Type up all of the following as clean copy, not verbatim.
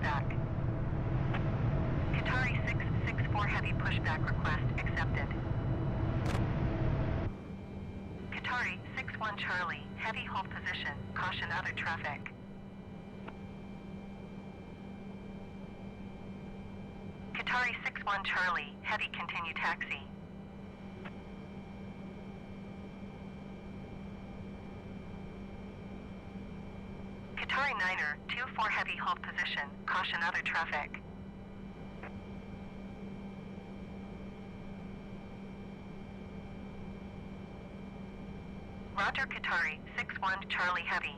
pushback. Qatari 664 heavy pushback request accepted. Qatari 61 Charlie, heavy hold position, caution other traffic. Qatari 61 Charlie, heavy continue taxi. Qatari 9er, 24 heavy hold position, caution other traffic. Roger Qatari, 61 Charlie heavy.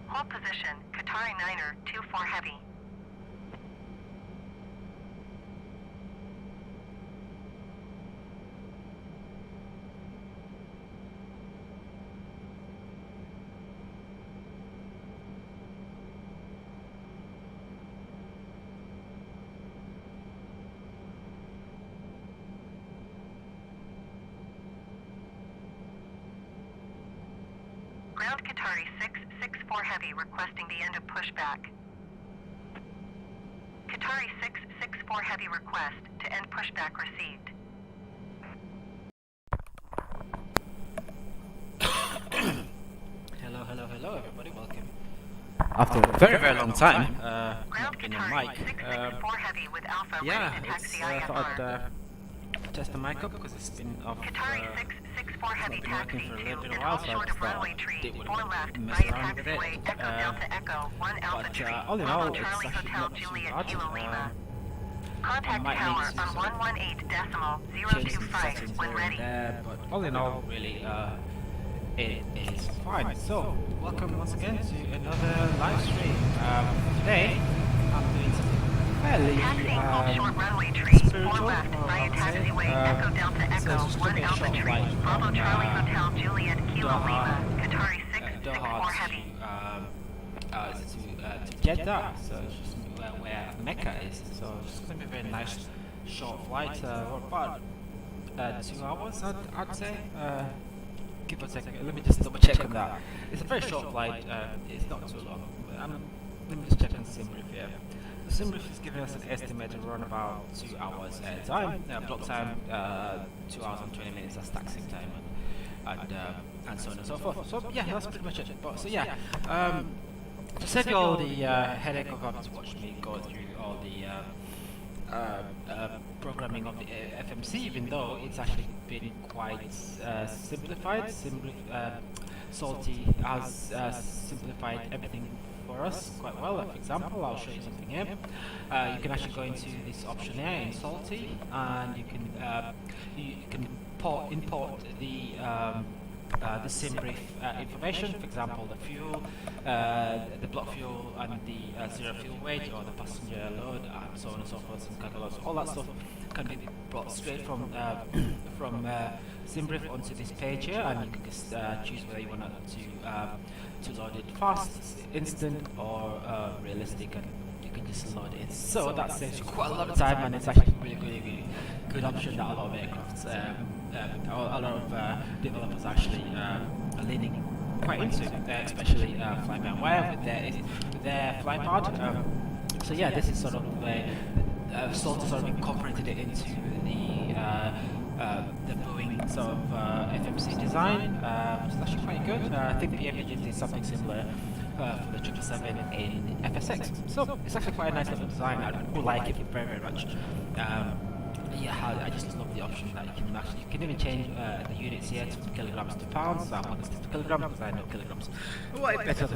Hold position, Qatari 9er, 24 heavy. Ground Qatari 664 heavy requesting the end of pushback. Qatari 664 heavy request to end pushback received. Hello everybody, welcome. After a very long time, Ground in a Qatari mic. 664 heavy with Alpha Yeah, ready to taxi I thought IFR. I'd test the mic up because it's been off. Qatari 664 heavy been working taxi for a to little bit and while, hold so I short just of runway thought tree, it would 4 left, mess via around with it. taxiway, Echo Delta Echo, 1 Alpha But tree, all in Bravo all, it's Charlie actually Hotel not too Juliet bad. Kilo Lima. I Contact might tower need to on 118.025 change some settings when here ready. and there, but all in all, really, it is fine. So, welcome once again to another live stream. Today, I'm doing something fairly Taxiing hold short runway tree, 4 spiritual, left, via I would say. taxiway, Echo Delta So Echo, it's just 1 a Alpha short tree, flight Bravo from, Charlie Hotel Juliet Kilo DOHA, Lima, Qatari DOHA 664 heavy. to Jeddah, so it's just where Mecca is. So it's just going to be a very nice short flight, about 2 hours, I'd say. Give or take. Let me just double check on that. It's a very short flight. It's not too long. Let me just check on SimRiff here. The SimRiff is giving us an estimated run about 2 hours at a time. Block time 2 hours and 20 minutes. That's taxing time and so on and so forth. So yeah, that's pretty much it. But so yeah, to save you all the headache of having to watch me go through all the programming of the FMC, even though it's actually been quite simplified. Salty has simplified everything for us quite well. For example, I'll show you something here. You can actually go into this option here in Salty, and you can import the SimRiff information, for example, the fuel, the block fuel, and the zero fuel weight, or the passenger load, and so on and so forth, some calculators, all that stuff can be brought straight from SimRiff onto this page here, and you can just choose whether you want to load it fast, instant, or realistic, and you can just load it. So that saves you quite a lot of time, and it's actually a really good option that a lot of aircrafts, a lot of developers actually are leaning quite into, especially fly-by-wire with their flypad. So yeah, this is sort of sort of incorporated it into the BOEING sort of FMC design, which is actually quite good. I think the BM did something similar for the 777 in FSX. So it's actually quite a nice little design. I do like it very much. Yeah, I just love the option that you can even change the units here to kilograms to pounds. So I want this to kilograms because I know kilograms way better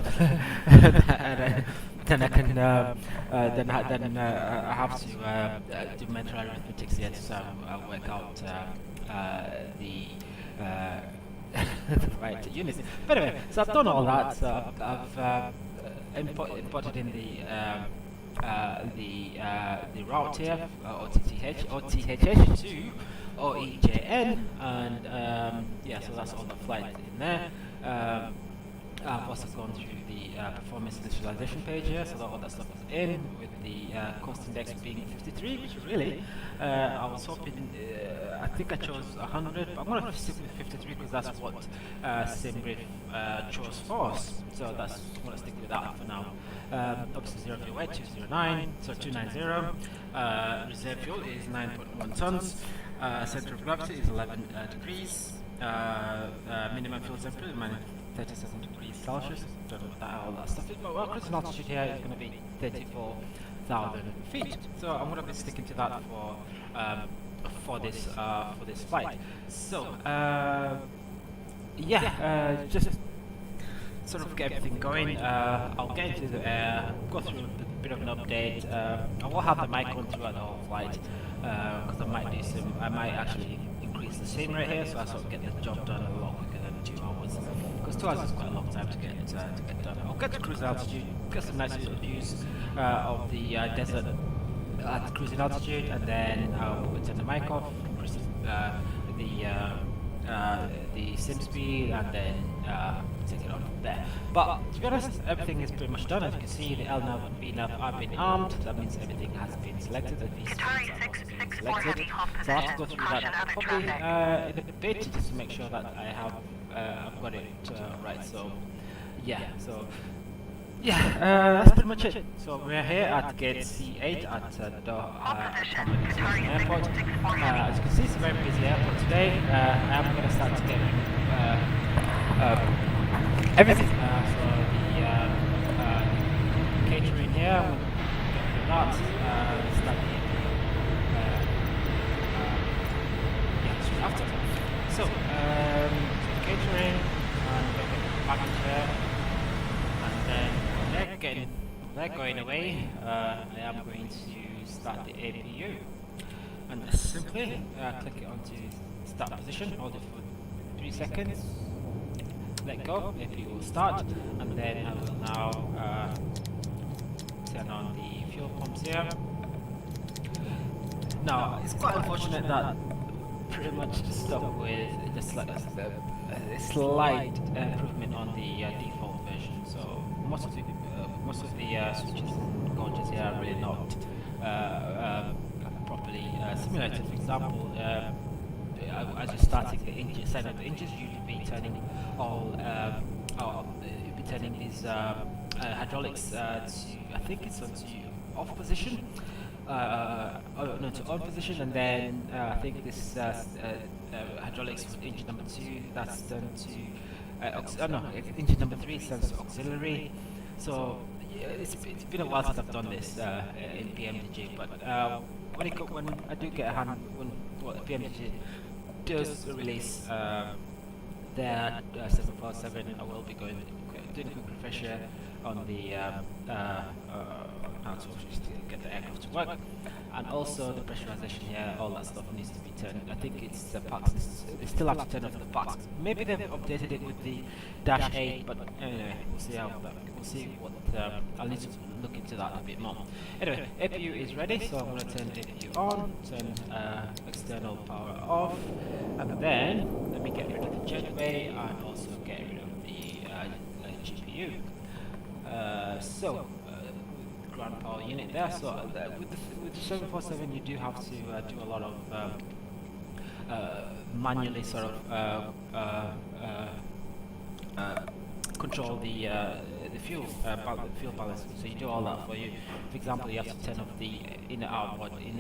than I can. Then I have to do mental arithmetic here to work out the right units. But anyway, so I've done all that. So I've imported in the route here, OTHH to OEJN, and yeah, so that's all the flight in there. I've also gone through the performance initialization page here, so that all that stuff is in, with the cost index being 53, which really, I was hoping, I think I chose 100, but I'm going to stick with 53 because that's what SimRiff chose for us, so that's, I'm going to stick with that for now. Obviously 0 fuel weight, 209, so 290, reserve fuel is 9.1 tons, center of gravity is 11 degrees, minimum fuel temperature is 37 degrees Celsius. Don't know what all that stuff is, but cruising altitude here is going to be 34,000 feet. So I'm going to be sticking to that for this flight. So just sort of get everything going. I'll get into the air, go through a bit of an update. I will have the mic on throughout the whole flight because I might actually increase the stream rate here, so I sort of get the job done a lot quicker than 2 hours. Because 2 hours is quite a long time to get done. I'll get to cruise altitude, get some nice little views of the desert at cruising altitude, and then I'll turn the mic off, increase the sim speed, and then take it on from there. But to be honest, everything is pretty much done. As you can see, the LNAV and VNAV have been armed. That means everything has been selected. Qatari 664 heavy hop So I have to position. go through Caution that other probably traffic. in a bit just to make sure that I've got it right. So that's pretty much it. So we're here at gate C8 at DOHA Airport. As you can see, it's a very busy airport today. I am going to start to get everything. So the catering here, I'm going to get that. Start straight after. So catering and baggage here, and then they're going away. I am going to start the APU, and simply click it onto start position, hold it for 3 seconds, let go, APU will start, and then I will now turn on the fuel pumps here. Now, it's quite unfortunate that pretty much stuck with just like a slight improvement on the default version. So most of the switches and gauges here are really not properly simulated. For example, as you're starting the engine, setting up the engines, you'll be turning these hydraulics to, I think it's onto off position. No, to on position, and then I think this hydraulics for engine number 2, that's done to engine number 3 is done to auxiliary. So yeah, it's been a while since I've done this in PMDG, but when I do get a hand, when PMDG does release their 747, I will be doing a quick refresher on the how to get the aircraft to work, and also the pressurization here, all that stuff needs to be turned. I think it's the parts, they still have to turn off the parts. Maybe they've updated it with the Dash 8, but anyway, we'll see how that, we'll see what, I'll need to look into that a bit more. Anyway, APU is ready, so I'm going to turn APU on, turn external power off, and then let me get rid of the jetway and also get rid of the GPU. Ground power unit there. So with the 747, you do have to do a lot of manually sort of control the fuel balance. So you do all that for you. For example, you have to turn off the inner outboard, in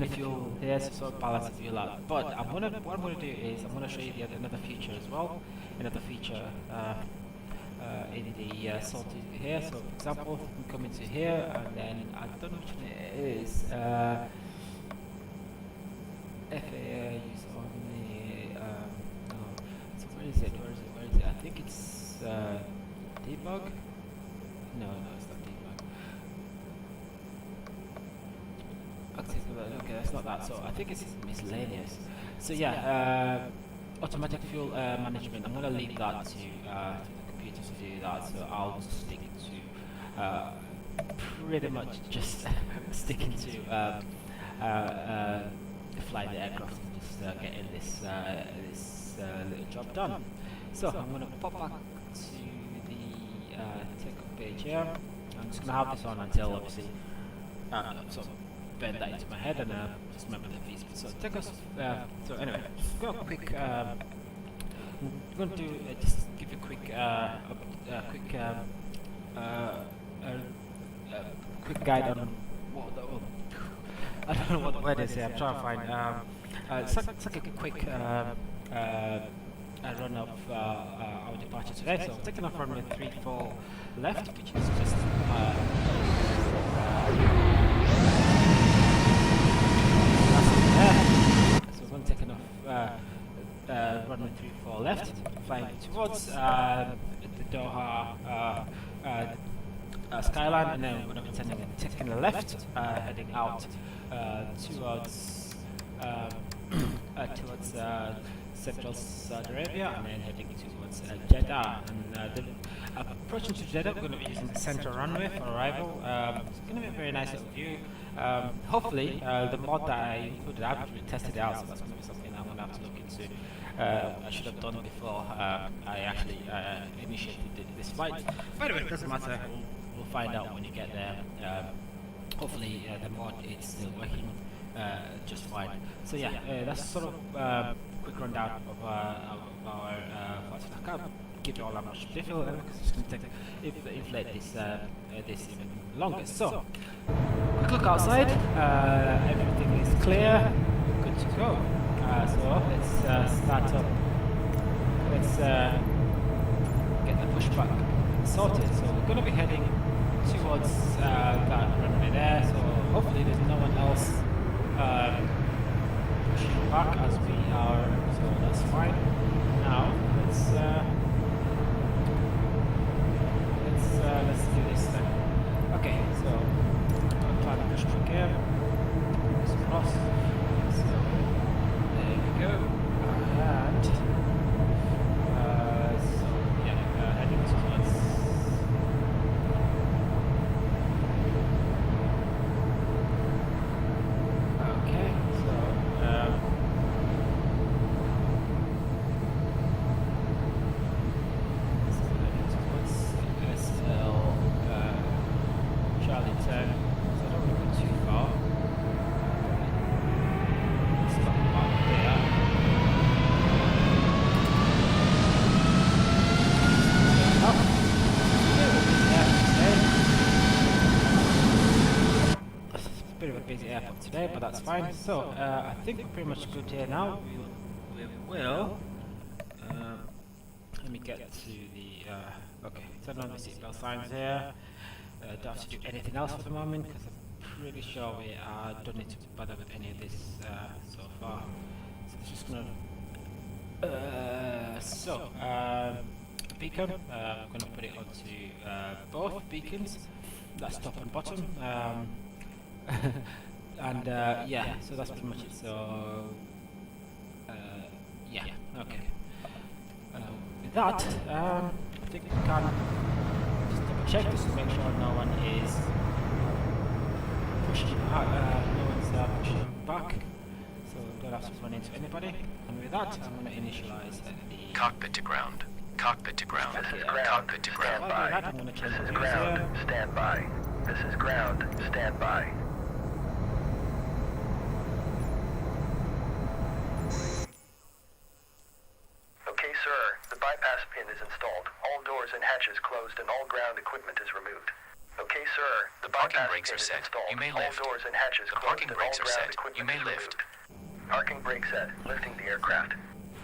the fuel here, so sort of balance the fuel out. But what I'm gonna do is I'm gonna show you another feature as well. Another feature in the salty here. So for example, we come into here, and then I don't know which one it is. FAA use only. So where is it? I think it's debug. No, it's not debug. Okay, that's not that. So I think it's miscellaneous. So yeah, automatic fuel management. I'm gonna leave that to to do that, so I'll just stick to pretty much just sticking to fly the aircraft and just getting this little job done. So I'm going to pop back to the takeoff page here. I'm just going to have this on until obviously sort of bend that into my head and just remember the fees. So takeoff. So anyway, just got a quick. I'm going to do just give you a quick quick guide on what the, I don't know what the word is here. I'm trying to find. It's like a quick run of our departure today. So I'm taking off runway 34 left, which is just so we're going to take off runway 34 left, flying towards the DOHA skyline, and then we're going to be taking the left, heading out towards towards central Saudi Arabia, and then heading towards Jeddah. And approaching to Jeddah, we're going to be using the central runway for arrival. It's going to be a very nice little view. Hopefully, the mod that I included, I haven't really tested it out, so that's going to be something I'm going to have to look into. I should have done it before I actually initiated this flight. But anyway, it doesn't matter. We'll find out when you get there. Hopefully, the mod is still working just fine. So yeah, that's sort of quick rundown of our flight. I can't give you all that much detail because it's going to take inflate this even longer. So, quick look outside. Everything is clear, good to go. So let's start up. Let's get the pushback sorted. So we're going to be heading towards that runway there. So hopefully there's no one else pushing back as we are. So that's fine. Now let's do this then. Okay, so I'm trying to push back here. Let's cross. So there we go. And so yeah, heading towards. Okay, so today, but that's fine. So I think we're pretty much good here now. We will let me get to the okay, turn on the seatbelt signs here. Don't have to do anything else for the moment because I'm pretty sure we don't need to bother with any of this so far. So it's just gonna beacon, I'm gonna put it onto both beacons, that's top and bottom. And yeah, so that's pretty much it. So yeah, okay. With that, I think we can just double check just to make sure no one is pushing pushing back. So we don't have to run into anybody. And with that, I'm going to initialize the cockpit to ground. Cockpit to ground. This is ground. Cockpit to ground. I'm going to change This is the ground. here. Stand by. This is ground. Stand by. Okay, sir. The bypass pin is installed. All doors and hatches closed and all ground equipment is removed. Okay, sir. The parking bypass brakes pin are is set. installed. You may all lift. doors and hatches The closed parking and brakes all are ground set. equipment You may is lift. removed. Parking brake set. Lifting the aircraft.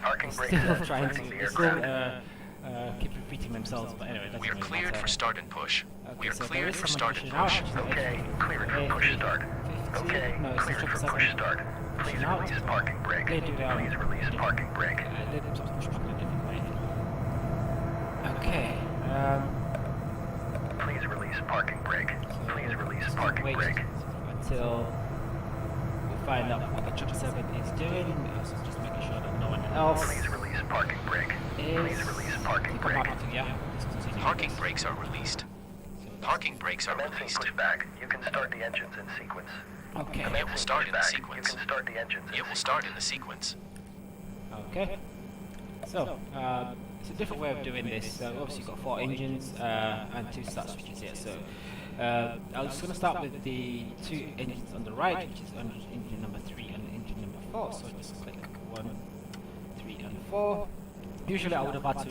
Parking brake Still set. trying Lifting the to still aircraft. keep repeating themselves, but anyway, We are doesn't really cleared matter. for start and push. We are so there cleared is for someone start and pushing out. push. Okay, cleared for push start. 50. Okay, No, it's cleared the for 777. push start. Please Pushing out. release parking brake. They do that. Please release parking brake. They themselves push back in a different way. Okay. Please release parking brake. So Please release just parking wait brake. until we find out what the 777 is doing. So just making sure that no one else Please release parking brake. Please release parking Come brake. back to, yeah, just continue Parking this. brakes are released. So that's Parking brakes are Commencing released. pushback. You can start the engines in sequence. Okay. Commencing will start in the pushback. sequence. You can start the engines. It will start in the sequence. Okay. So, it's a different way of doing this. So obviously you've got 4 engines and 2 start switches here. So I'm just going to start with the 2 engines on the right, which is engine number 3 and engine number 4. So just click 1, 3 and 4. Usually I would have had to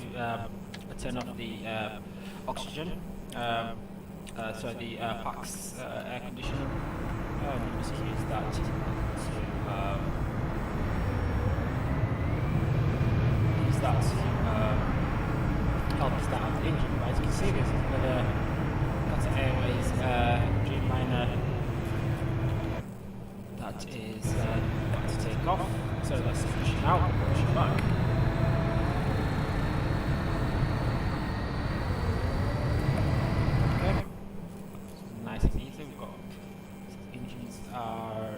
turn off the oxygen, so the PAX air conditioning. You just use that to help start the engine. But as you can see, this is another QATAR Airways Dreamliner that is about to take off. So that's pushing out, pushing back. Okay, nice and easy. We've got engines are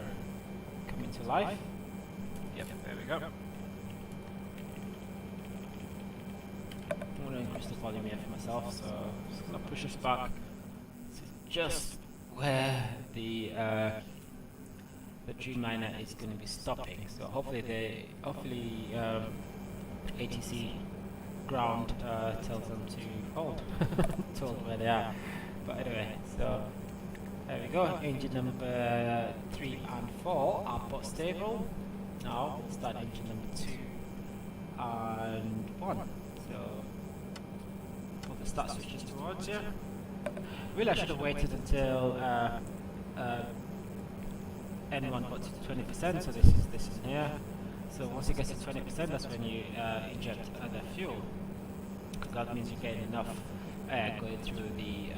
coming to life. Yep, there we go. I'm going to increase the volume here for myself, so I'm just going to push us back to just where the Dreamliner is going to be stopping. So hopefully ATC ground tells them to hold, told where they are. But anyway, so there we go. Engine number 3 and 4 are both stable. Now we'll start engine number 2 and 1. So the start switches towards you. Really, I should have waited until N1 got to 20%. So this is here. So once it gets to 20%, that's when you inject other fuel, because that means you're getting enough air going through the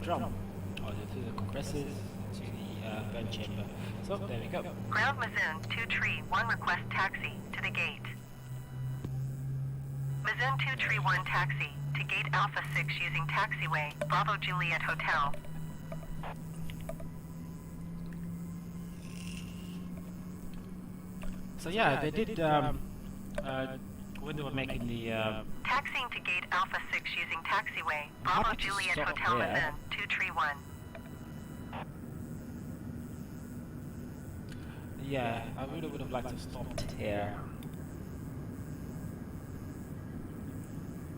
drum or through the compressors to the burn chamber. So there we go. Ground Mazin 2 Tree 1 request taxi to the gate. Mazin 2 Tree 1 taxi to gate Alpha 6 using taxiway Bravo Juliet Hotel. So yeah, they did when they were making the Taxiing to gate Alpha 6 using taxiway Bravo happy to Juliet stop Hotel there. Mazin 2 Tree 1. yeah, I really would have liked to have stopped here.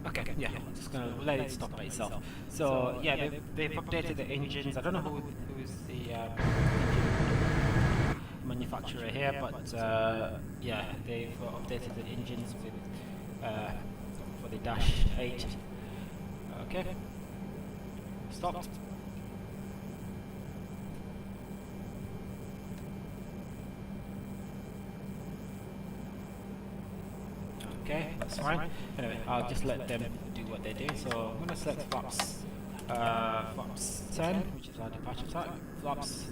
Okay, yeah, I'm just gonna let it stop by itself. So yeah, they've updated the engines. I don't know who's the engine manufacturer here, but yeah, they've updated the engines with for the Dash 8. Okay, stopped. Okay, that's fine. Anyway, I'll just let them do what they do. So I'm going to select flaps 10, which is our departure type. Flaps,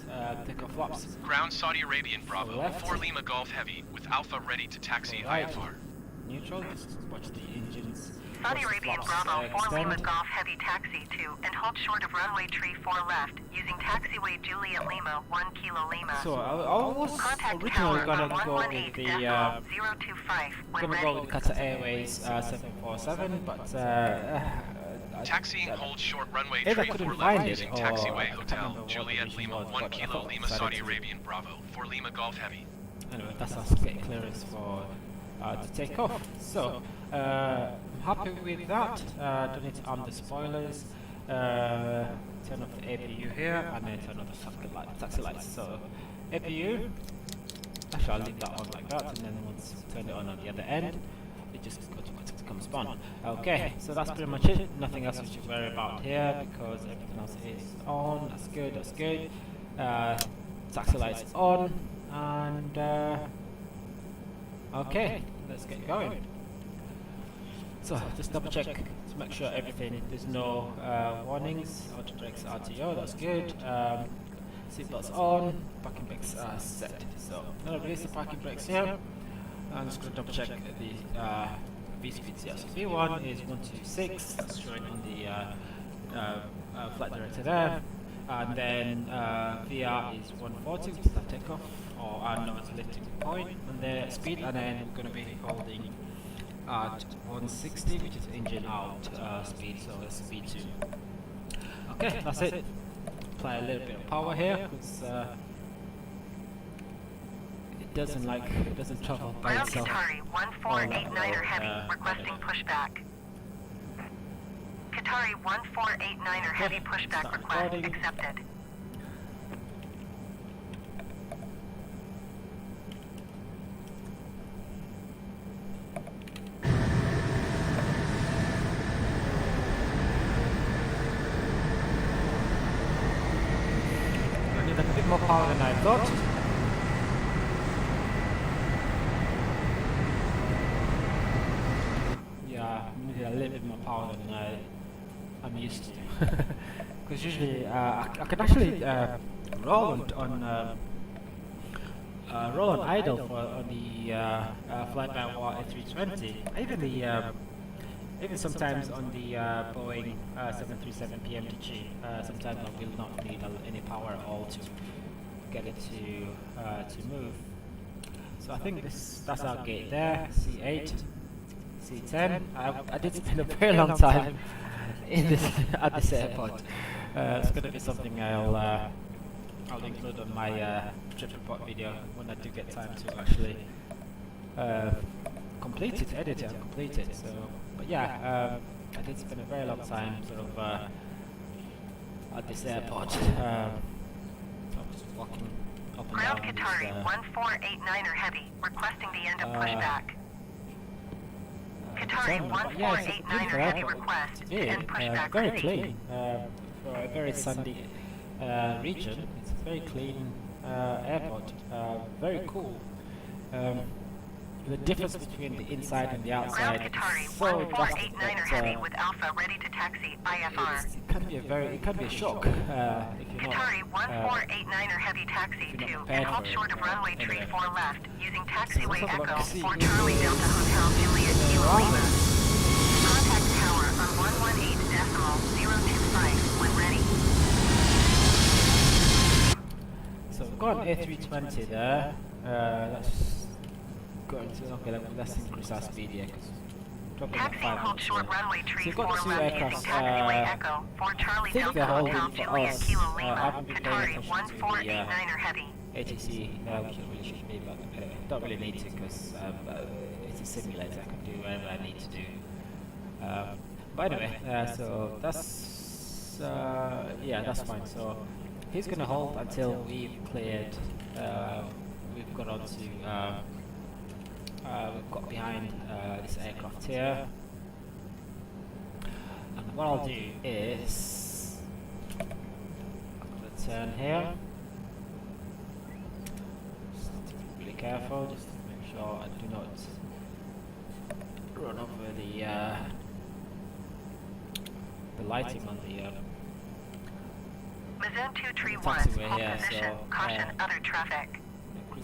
take off flaps. Ground Saudi Arabian Bravo, Left. 4 Lima Golf Heavy, with Alpha ready to taxi Right. IFR. Neutral, just watch the engines. Saudi watch the Arabian flaps, Bravo 4 Lima extend. Golf Heavy taxi to and hold short of runway tree 4 left using taxiway Juliet Lima 1 Kilo Lima. So I was Contact originally tower going on to go with the 118.025 when going to ready. go with QATAR Airways 747, but Taxiing hold short runway either tree couldn't 4 find left it, using or I taxiway can't remember Hotel what the Juliet reason Lima was, 1 but I Kilo thought Lima decided Saudi to- Arabian Bravo, 4 Lima Golf Heavy. Anyway, that's us getting clearance for to take off. So I'm happy with that. Don't need to arm the spoilers. Turn off the APU here, and then turn off the taxi lights. So APU, actually I'll leave that on like that, and then once you turn it on the other end, it just automatically comes on. Okay, so that's pretty much it. Nothing else we should worry about here because everything else is on. That's good. That's good. Taxi lights on, and okay, let's get going. So just double check to make sure everything, there's no warnings. Auto brakes RTO, that's good. Seatbelts on, parking brakes are set. So I'm going to release the parking brakes here. I'm just going to double check the V speeds here. So V1 is 126, that's showing on the flight director there. And then VR is 140, which is our takeoff, or our nose lifting point, and the speed, and then we're going to be holding at 160, which is engine out speed, so that's speed 2. Okay, that's it. apply a little bit of power here because it doesn't travel by Ground itself. Qatari 1489er Heavy requesting pushback. Qatari 1489er Heavy pushback Start request recording. accepted. I need a bit more power than I thought. Yeah, I need a little bit more power than I'm used to. Because usually I can actually roll on idle on the fly-by-wire A320. Even sometimes on the Boeing 737 PMDG, sometimes I will not need any power at all to get it to move. So I think that's our gate there, C8, C10. I did spend a very long time in this at this airport. It's going to be something I'll include on my trip report video when I do get time to actually complete it, edit it, and complete it. So, but yeah, I did spend a very long time sort of at this airport. I was walking up and Ground down Qatari 1489er Heavy requesting the end of pushback. Qatari but yeah, it's a 1489er beautiful Heavy airport request to today, end pushback very received. clean for a very sandy region. It's a very clean airport, very cool. The difference between the inside and the Ground outside Qatari is so drastic 1489er that Heavy with Alpha ready to taxi IFR. it can be a shock if you're Qatari not 1489er Heavy taxi if you're not to prepared and hold for it. short of runway tree Anyway. 4 left using taxiway So Echo let's talk for about Charlie Delta Hotel Juliet Kilo Lima. Contact tower on 118.025 when ready. So we've got an A320 there. That's going to let's increase our speed here because probably about Taxiing 5 hold minutes short here. runway So tree you've 4 got the two left using aircrafts. taxiway Echo for I Charlie think Delta they're Hotel holding for Juliet us. Kilo I Lima. haven't been paying Qatari attention to the 1489er Heavy. ATC, which I really should be, but don't really need to because it's a simulator. I can do whatever I need to do. But anyway, so that's yeah, that's fine. So he's gonna hold until we've cleared. We've got onto. We've got behind this aircraft here. And what I'll do is I'm gonna turn here. Just have to be really careful, just to make sure I do not run over the lighting on the Mazen 231, taxiway hold here, position, so, caution other traffic.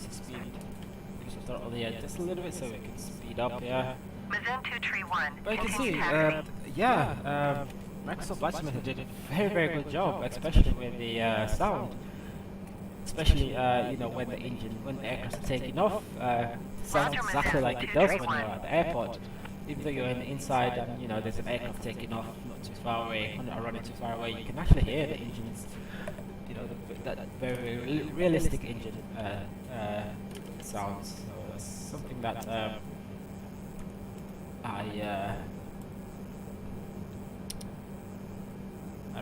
increase the speed. Increase the throttle here just a little bit so we can speed up here. Mazen 231, But you can see, continue taxi. Microsoft Flight Simulator did a very, very good job, especially with the sound. Especially, when the aircraft's taking off, sounds exactly like it does when you're at the airport. Even though you're inside and, there's an aircraft taking off not too far away, or running too far away, you can actually hear the engines, that very realistic engine sounds. So that's something that I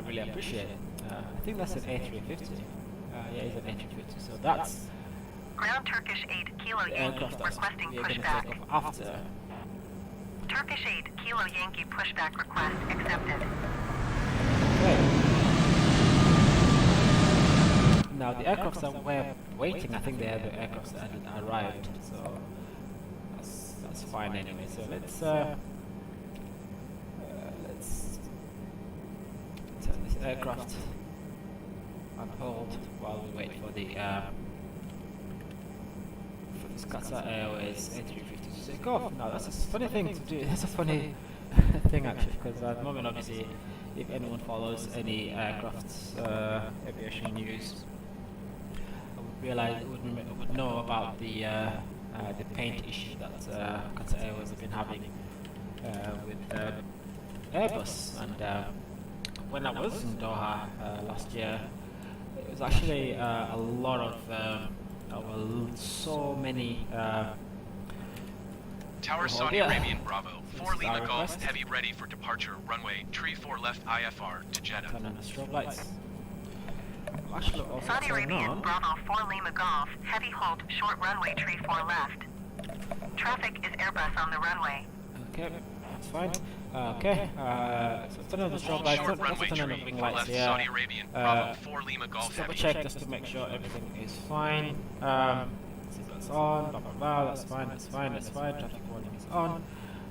really appreciate. I think that's an A350. Yeah, it's an A350. So that's Ground Turkish 8 Kilo the Yankee aircraft that requesting we're going to pushback. take off after. Turkish 8 Kilo Yankee pushback request accepted. Okay. Now the aircrafts that we're waiting, I think they are the aircrafts that arrived. So that's fine anyway. So let's turn this aircraft on hold while we wait for the for this QATAR Airways A350 to take off. Now that's a funny thing to do. That's a funny thing actually, because at the moment, obviously, if anyone follows any aviation news, would know about the paint issue that QATAR Airways have been having with Airbus. And when I was in Doha last year, there's actually a lot of so many. Tower Oh, Saudi yeah. Arabian Bravo. This 4 is Lima our Golf request. Heavy ready for departure. Runway tree 4 left IFR to Jeddah. Turn on the strobe lights. Actually, also Saudi turn Arabian on. Bravo 4 Lima Golf, heavy hold, short runway tree 4 left. Traffic is Airbus on the runway. Okay, that's fine. Okay, so turn on the strobe Hold lights. short Also runway turn on the tree ring 4 lights left here. Saudi Arabian Bravo 4 Lima Golf Just double Heavy. check just to make sure everything is fine. See if that's on, blah blah blah, that's fine, that's fine, that's fine. Traffic warning is on.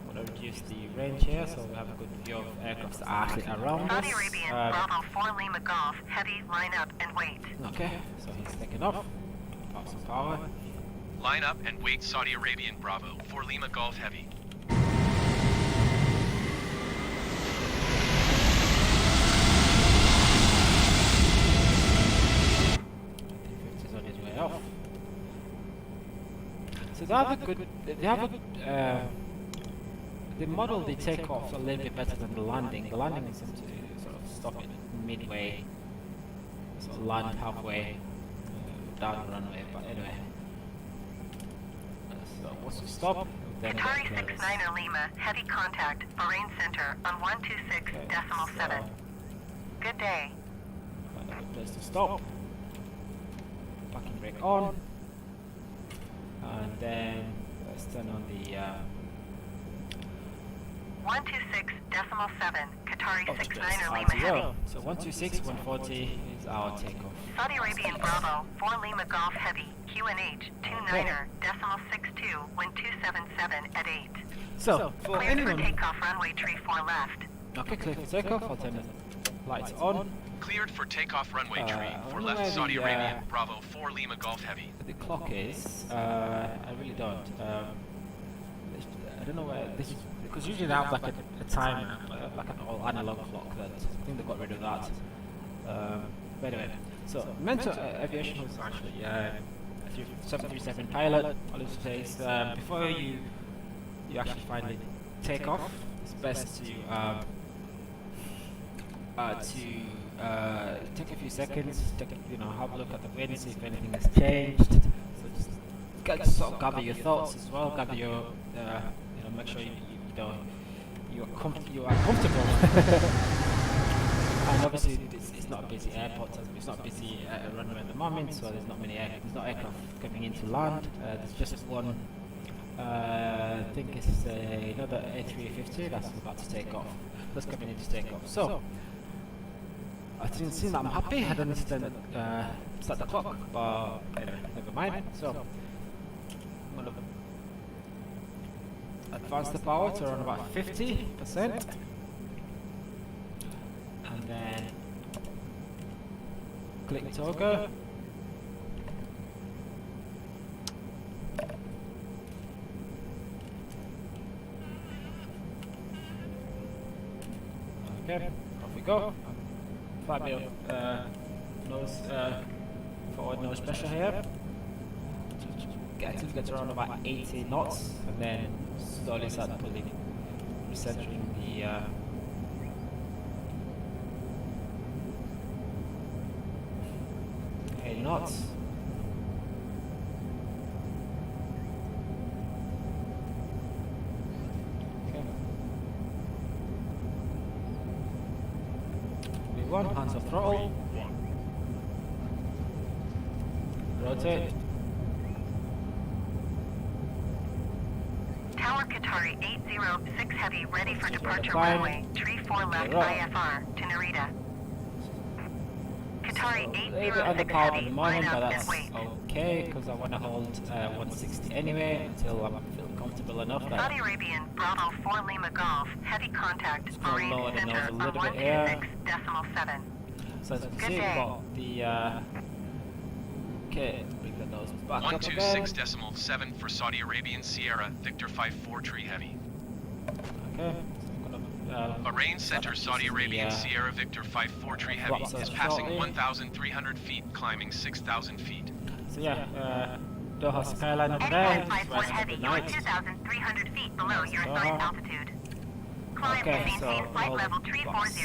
I'm gonna reduce the range here so we have a good view of aircraft that are actually around us. Saudi Arabian Bravo 4 Lima Golf, heavy, line up and wait. Okay, so he's taking off. Pop some power. Line up and wait Saudi Arabian Bravo 4 Lima Golf Heavy. Is on his way off. So they have a good, the model they take off a little bit better than the landing. The landing seems to sort of stop it midway, sort of land halfway down the runway. But anyway, so once we stop, then it Qatari clears. 69er Lima, heavy contact, Bahrain Center on 126.7. Good day. Find a good place to stop. Parking brake on, and then let's turn on the. 126.7, Qatari Oh, 69er Lima RTO. heavy. So 126, 140 is our takeoff. Saudi Arabian Bravo 4 Lima Golf heavy, QNH 29er, decimal 62, wind 277 at 8. So for Cleared for anyone, takeoff runway tree 4 left. okay, clear for takeoff. I'll turn the lights on. Cleared for takeoff runway tree I 4 don't know left where Saudi the, Arabian Bravo 4 Lima Golf Heavy. The clock is. I really don't. I don't know where this is because usually they have like a timer, like an all analog clock. That I think they got rid of that. But anyway, so Mentor Aviation was actually a 737 pilot. All it says before you actually finally take off, it's best to take a few seconds, have a look at the wind, see if anything has changed. So just sort of gather your thoughts as well, gather your, make sure you are comfortable. And obviously it's not a busy airport, it's not a busy runway at the moment, so there's not aircraft coming into land. There's just one. I think it's another A350 that's about to take off. That's coming in to take off. So I didn't see that I'm happy. I don't understand that start the clock, but anyway, never mind. So I'm gonna advance the power to around about 50%, and then click toggle. Okay, off we go. Quite a bit of nose, forward nose pressure here. Get to around about 80 knots, and then slowly start pulling, recentering the 80 knots. One, hands off throttle. Rotate. Tower Qatari 806 Heavy ready for departure fine. runway, tree 4 left IFR to Narita. Qatari A little bit 806 underpowered at Heavy, the line moment, but up and that's wait. okay because I want to hold 160 anyway until I feel comfortable enough that Saudi Arabian Bravo 4 Lima Golf, heavy contact, gonna lower Bahrain the Center nose a on little bit here. 126.7. So as you can Good see, day. got the okay, bring the nose back up again. 126.7 for Saudi Arabian Sierra Victor 54 Tree Heavy. Okay, so I'm gonna Bahrain Center Saudi Arabian Sierra Victor 54 Tree Heavy Flop is says passing shortly. 1,300 feet, climbing 6,000 feet. So yeah, Doha skyline over there. Anytime Just 54 rising Heavy, up the you're night. 2,300 feet below your Doha. assigned altitude. Climb Okay, and maintain so flight hold level 340.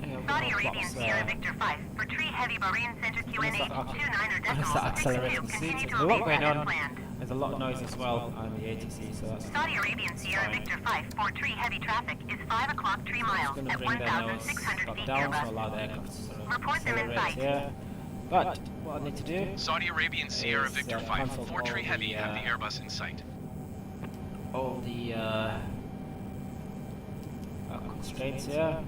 Yeah, Saudi Arabian Sierra Victor 5 for Tree Heavy Bahrain Center QNH 29.62. Continue to There's a lot obey going as on. planned. There's a lot of noise as well on the ATC, so that's Saudi Arabian Sierra fine. Victor 5 for Tree Heavy traffic is 5 o'clock 3 miles going to at bring their nose 1,600 back feet down, so Airbus. allow the aircraft to sort of Report them in accelerate sight. here. But what I need to do Saudi Arabian Sierra is, Victor 5, cancel 4 Tree all Heavy, the, have the Airbus in sight. all the constraints here.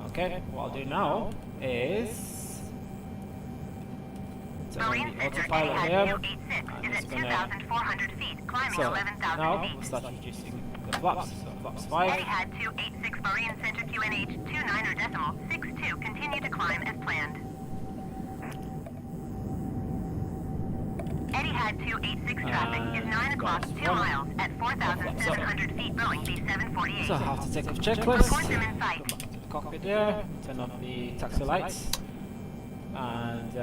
Okay, what I'll do now is turn on Bahrain the Center autopilot Etihad here. 286 and is it's at gonna 2,400 feet, climbing so 11,000 now feet. we'll start reducing the flaps. So flaps 5. Etihad 286 Bahrain Center QNH 29.62. Continue to climb as planned. Etihad 286 traffic is 9 o'clock 2 miles at 4,700 feet Boeing B748. So how to take off checklist. Report them in sight. Go back to the cockpit there. Turn off the taxi lights. And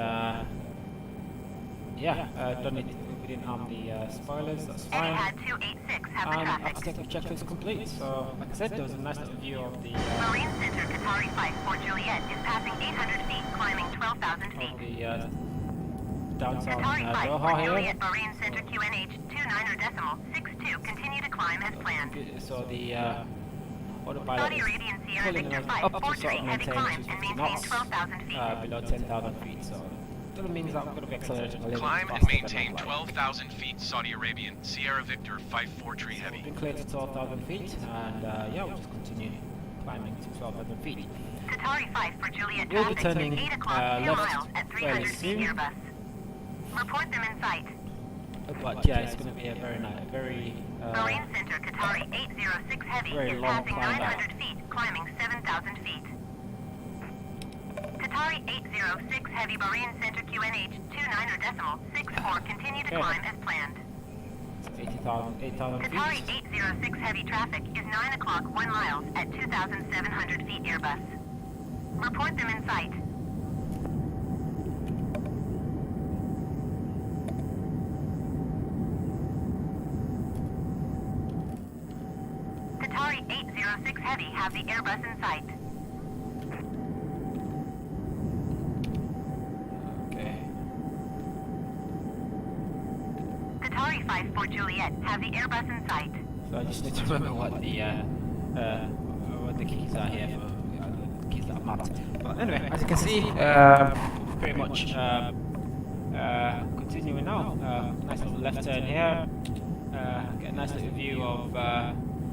don't need we didn't harm the spoilers. That's fine. Etihad 286 have the And traffic. after taking checklist complete. So like I said, there was a nice little view of the Marine Center Qatari 54 Juliet is passing 800 feet, climbing 12,000 feet. Downtown Qatari 54 Doha here. Juliet Marine Center QNH 29.62. Continue to climb as planned. So the autopilot Saudi is Arabian Sierra pulling Victor us 5 up to 4 sort Tree of heavy maintain climb 250 and maintain knots, 12,000 feet. below 10,000 feet. So that means I'm going to be accelerating a little Climb bit and faster than maintain I'd like. 12,000 feet Saudi Arabian Sierra Victor 5 4 Tree We've Heavy. been cleared to 12,000 feet, and we'll just continue climbing to 12,000 feet. Qatari 5 for Juliet We'll be traffic turning, is 8 o'clock 2 left miles at 300 fairly feet soon. Airbus. Report them in sight. But yeah, it's going to be a very nice, very Marine Center Qatari 806 Heavy very is long passing climb 900 feet, climbing 7,000 feet. Qatari 806 Heavy Marine Center QNH 29.64. Continue to Okay. climb as planned. 8,000 Qatari feet. 806 Heavy traffic is 9 o'clock 1 miles at 2,700 feet Airbus. Report them in sight. Qatari 806 Heavy have the Airbus in sight. Okay. Qatari 54 Juliet have the Airbus in sight. So I just need to remember what the keys are here for the keys that are mapped. But anyway, as you can see, pretty much continuing now. Nice little left turn here. Get a nice little view of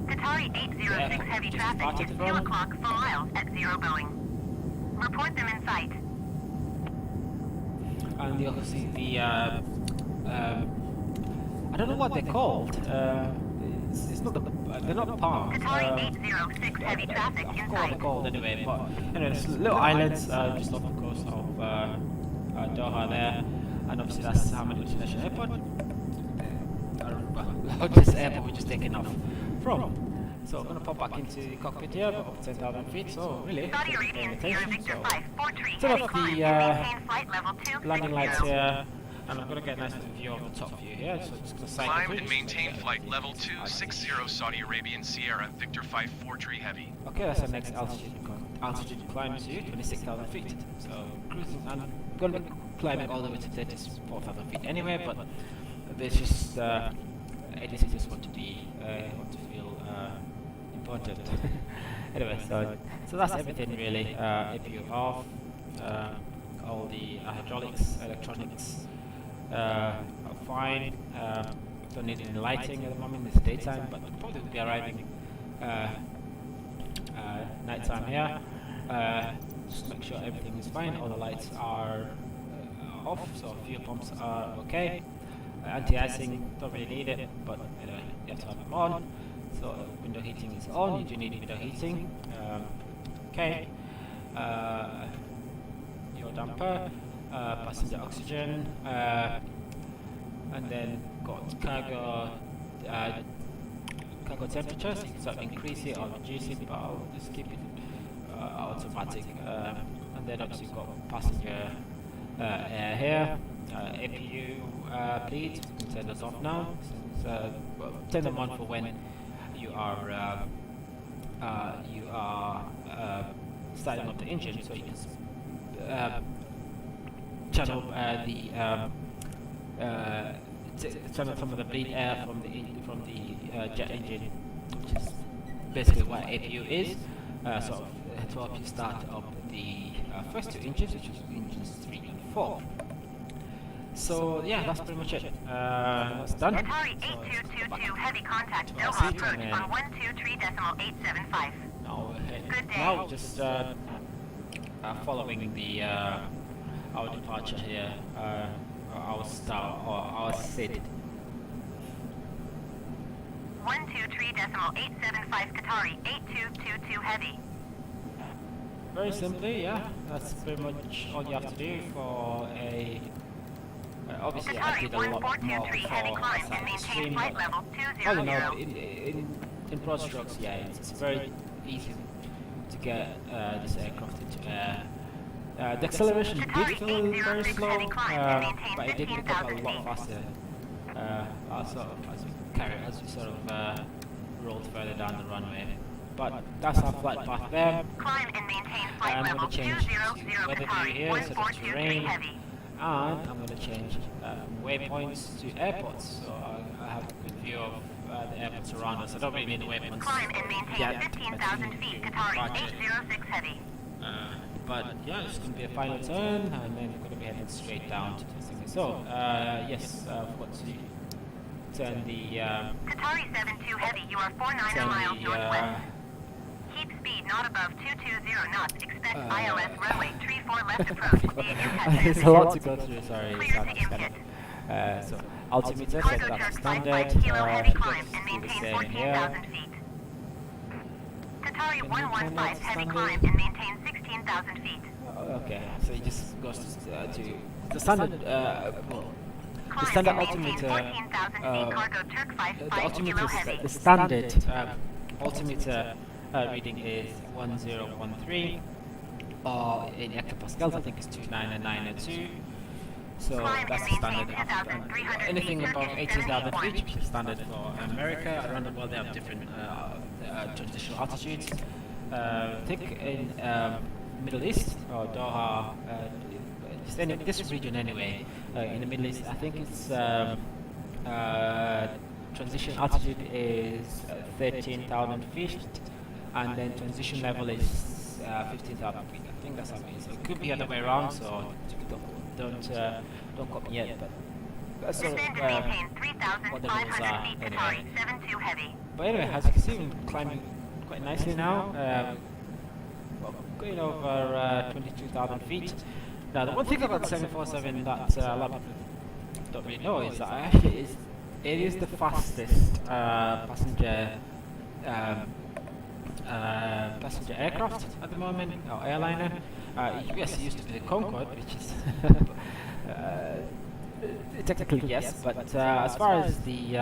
Qatari 806 heavy just traffic started is 2 from. o'clock 4 miles at 0 Boeing. Report them in sight. and you also see the I don't know what they're called. It's not the they're not palms. Qatari 806 heavy traffic I in forgot what they're sight. called anyway, but anyway, there's little islands just off the coast of Doha there, and obviously that's Hamad International Airport. Largest airport we're just taking off from. So I'm gonna pop back into the cockpit here, but up 10,000 feet. So really, Saudi paying Arabian Sierra attention. Victor So 5 4 tree turn heavy off climb the and maintain flight level 260. landing lights here, and I'm gonna get a nice little view of the top view here. So just gonna cycle Climb through and just to maintain get a flight view. level 260 Saudi Arabian Sierra Victor 5 4 Tree Heavy. Okay, that's the next altitude climb to 26,000 feet. So cruising, and I'm gonna be climbing all the way to 34,000 feet anyway, but there's just I just want to be want to feel important. Anyway, so that's everything really. APU off, all the hydraulics, electronics are fine. Don't need any lighting at the moment. It's daytime, but probably will be arriving nighttime here. Just make sure everything is fine. All the lights are off, so fuel pumps are okay. Anti-icing, don't really need it, but you have to have them on. So window heating is on. You do need window heating. Okay. Your damper, passenger oxygen, and then got cargo temperature. So you can sort of increase it or reduce it, but I'll just keep it automatic. And then obviously you've got passenger air here. APU bleeds, you can turn those off now. Well, turn them on for when you are starting up the engine, so you can channel channel some of the bleed air from the jet engine, which is basically what APU is. Sort of to help you start up the first two engines, which is engines 3 and 4. So yeah, that's pretty much it. That's done. Qatari 8222 heavy contact DOHA approach on 123.875. Now we're heading. Good day. Now just following the our departure here, our start or our SID. 123.875 Qatari 8222 heavy. Very simply, yeah, that's pretty much all you have to do for a. Obviously, I Qatari did a lot more 1423 heavy for climb a and maintain stream, flight but level all in 200. all, in broad strokes, yeah, it's very easy to get this aircraft into air. The acceleration did feel very slow, but it did pick up a lot faster. As we sort of rolled further down the runway. But that's our flight path there. Climb and maintain flight I'm level going to change 200 weather view Qatari here, so the 1423 terrain, heavy. and I'm going to change waypoints to airports. So I have a good view of the airports around us. I don't really mean the waypoints. Climb and maintain yet, 15,000 feet Qatari 806 heavy. But yeah, it's going to be a final turn, and then we're going to be heading straight down to the thing. So yes, I've got to turn the Qatari 72 heavy, you are 490 miles northwest. Keep speed not above 220 knots. Expect ILS runway 34 left approach via impact there's a transition. lot to go through, sorry. Clear it's to not standard. input. So altimeter, Cargo so that's Turk standard. 55 kilo heavy should climb just and do the maintain same here. 14,000 feet. Qatari Can you 115 turn that heavy standard? climb and maintain 16,000 feet. Okay, so it just goes to the standard, well, the Climb standard and maintain altimeter, 14,000 feet. Cargo Turk the 55 kilo altimeter, heavy. the standard altimeter reading is 1013, or in hectopascals I think it's 29902. So Climb that's and the standard. maintain 2,300 Anything feet, above Turkish 18,000 78 feet, which is standard for America. Around the world they have different transitional altitudes. I think in Middle East or Doha, this region anyway, in the Middle East, I think it's transition altitude is 13,000 feet, and then transition level is 15,000 feet. I think that's how it is. It could be the other way around, so don't quote me yet, but that's sort of Descend and maintain what the rules 3,500 are feet anyway. Qatari 72 heavy. But anyway, as you can see, we're climbing quite nicely now. Going over 22,000 feet. Now, the one thing about the 747 that a lot of people don't really know is that actually it is the fastest passenger aircraft at the moment, or airliner. Yes, it used to be the Concorde, which is technically yes, but as far as the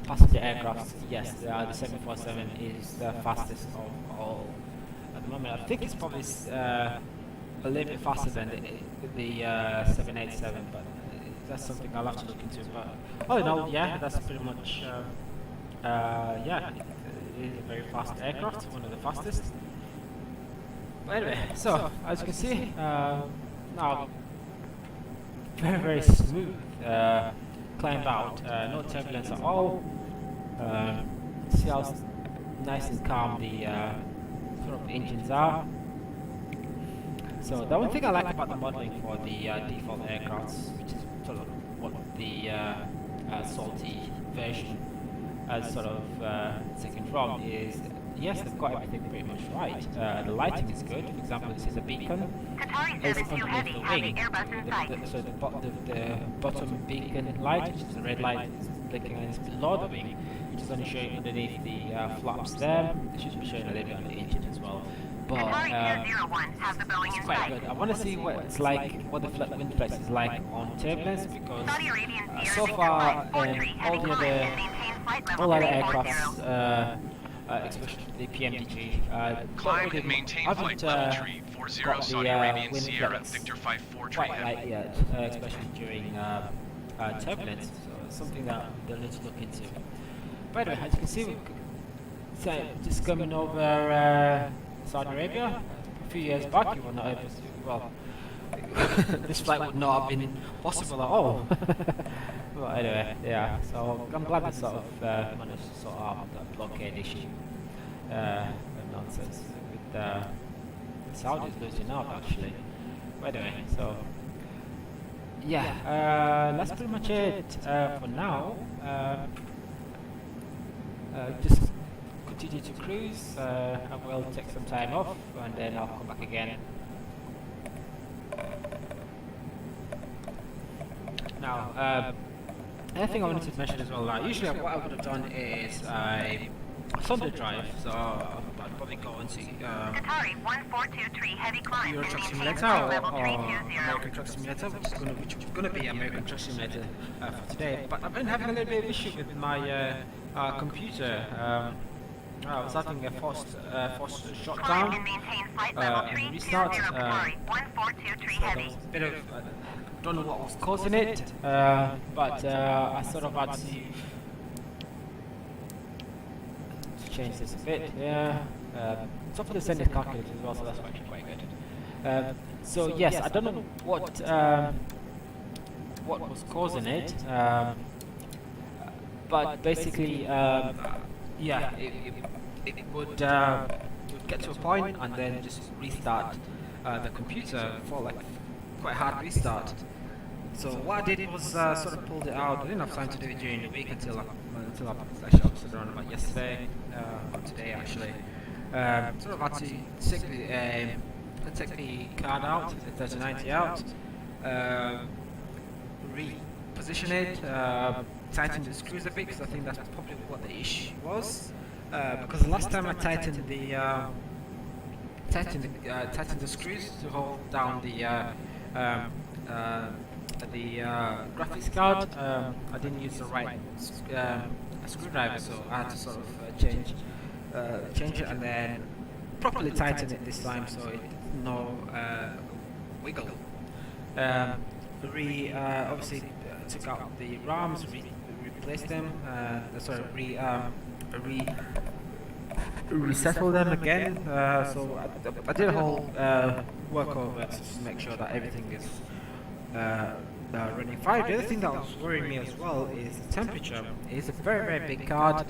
passenger aircraft, yes, the 747 is the fastest of all at the moment. I think it's probably a little bit faster than the 787, but that's something I'll have to look into. But all in all, yeah, that's pretty much yeah, it is a very fast aircraft, one of the fastest. But anyway, so as you can see, now very smooth climb out, no turbulence at all. See how nice and calm the sort of engines are. So the one thing I like about the modeling for the default aircrafts, which is sort of what the salty version has sort of taken from, is yes, they've got everything pretty much right. The lighting is good. For example, this is a beacon. Qatari It's 72 underneath heavy, the having wing. Airbus in sight. So the bottom beacon light, which is the red light, is blinking, and it's below the wing, which is only showing underneath the flaps there. It should be showing a little bit on the engine as well. But Qatari 201 has the Boeing it's in quite sight. good. I want to see what it's like, what the wind flex is like on turbulence, because Saudi Arabian Sierra so Victor far 543 heavy all the climb other and maintain flight level all other 340. aircrafts, especially the PMDG, Climb and maintain flight level tree 40 got Saudi the Arabian wind Sierra flex Victor 54 tree quite heavy. light yet, especially during turbulence. So it's something that they'll need to look into. But anyway, as you can see, we're just coming over Saudi Arabia, few years back, you were not able to. Well, this flight would not have been possible at all. But anyway, yeah. So I'm glad we sort of managed to sort out that blockade issue. Nonsense with the Saudis losing out actually. But anyway, so yeah, that's pretty much it for now. Just continue to cruise. I will take some time off and then I'll come back again. Now, another thing I wanted to mention as well. Usually, what I would have done is I Sunday drive, so I'd probably go into Qatari 1423 heavy climb Euro and Truck maintain Simulator flight level or 320. American Truck Simulator, which is going to be American Truck Simulator for today. But I've been having a little bit of issue with my computer. I was having a forced Climb shutdown and maintain flight level and 320 restart. Qatari 1423 So there heavy. was a bit of don't know what was causing it, but I sort of had to change this a bit. Yeah, it's up for the Senate calculator as well, so that's actually quite good. So yes, I don't know what was causing it, but basically, yeah, it would get to a point and then just restart the computer for like quite hard restart. So what I did was sort of pulled it out. I didn't have time to do it during the week until I actually uploaded around about yesterday, or today actually. Sort of had to take the card out, the 3090 out, reposition it, tighten the screws a bit because I think that's probably what the issue was. Because the last time I tightened the screws to hold down the graphics card, I didn't use the right screwdriver, so I had to sort of change it and then properly tighten it this time, so it no wiggle. Obviously took out the ROMs, replaced them. Resettle them again. So I did a whole workover to make sure that everything is running fine. The other thing that was worrying me as well is the temperature. It's a very big card.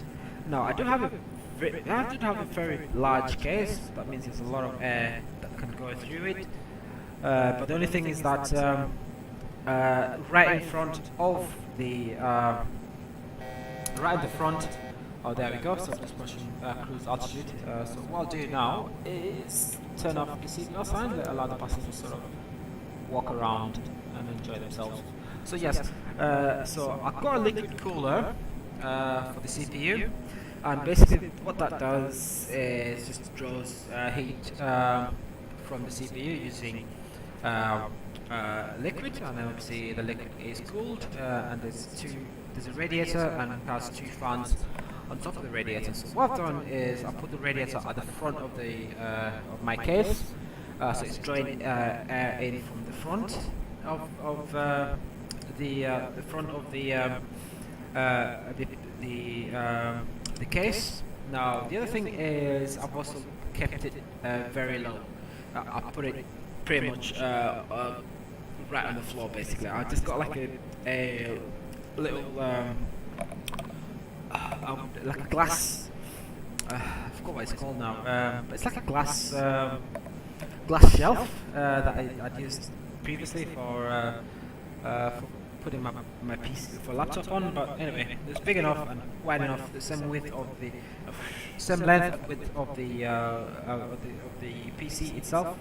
Now I do have a very large case. That means there's a lot of air that can go through it. But the only thing is that right in front of the oh, there we go. So just pushing cruise altitude. So what I'll do now is turn off the seatbelt sign, allow the passengers sort of walk around and enjoy themselves. So yes, so I've got a liquid cooler for the CPU, and basically what that does is just draws heat from the CPU using liquid, and then obviously the liquid is cooled, and there's a radiator and it has two fans on top of the radiator. So what I've done is I put the radiator at the front of the of my case, so it's drawing air in from the front of the front of the case. Now the other thing is I've also kept it very low. I put it pretty much right on the floor basically. I just got like a little like a glass. I forgot what it's called now. But it's like a glass shelf that I'd used previously for putting my PC for laptop on. But anyway, it's big enough and wide enough, the same width of the same length of the PC itself.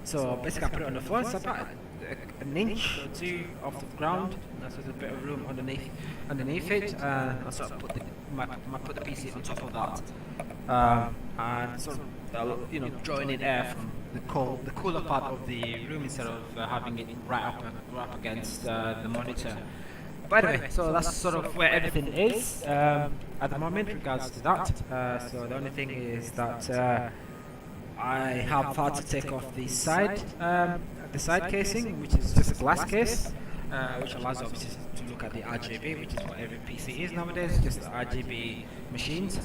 So basically, I put it on the floor. It's about an inch or two off the ground. So there's a bit of room underneath it, and I sort of put the PC on top of that, and sort of drawing in air from the cooler part of the room instead of having it right up against the monitor. But anyway, so that's sort of where everything is at the moment in regards to that. So the only thing is that I have had to take off the side casing, which is just a glass case, which allows obviously to look look at the RGB, which is what every PC is nowadays, just RGB machines.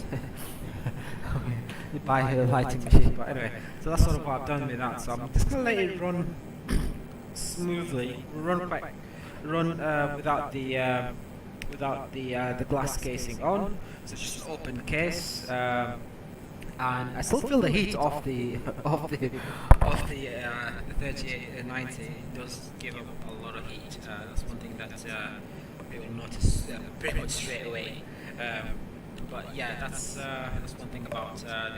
You buy a lighting machine, but anyway, so that's sort of what I've done with that. So I'm just gonna let it run smoothly, without the glass casing on. So just open case, and I still feel the heat of the 3890. It does give up a lot of heat. That's one thing that you will notice pretty much straight away. But yeah, that's one thing about the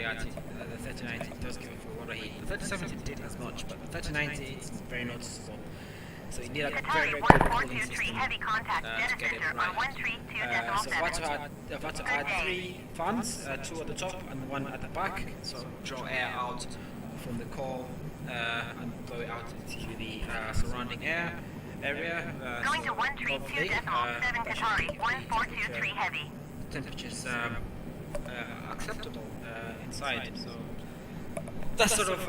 3090. It does give up a lot of heat. The 3070 did as much, but the 3090 is very noticeable. So you need a very, very good cooling system heavy contact to get it right. So I've had to add 3 fans, 2 at the top and 1 at the back. So draw air out from the core and blow it out into the surrounding area. Going to 132.7 Qatari, 1423 heavy. Temperatures acceptable inside. So that's sort of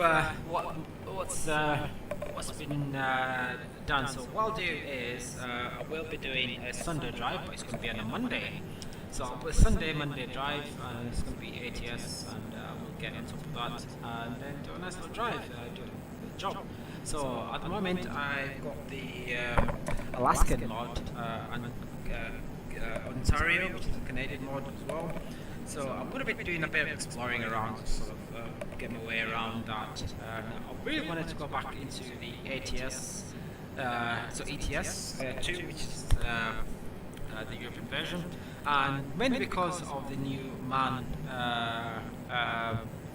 what's been done. So what I'll do is I will be doing a Sunday drive, but it's going to be on a Monday. So I'll put Monday drive, and it's going to be ATS, and we'll get on top of that, and then do a nice little drive, do the job. So at the moment I've got the Alaskan mod and Ontario, which is a Canadian mod as well. So I'm going to be doing a bit of exploring around, sort of get my way around that. I really wanted to go back into the ATS, so ETS 2, which is the European version, and mainly because of the new MAN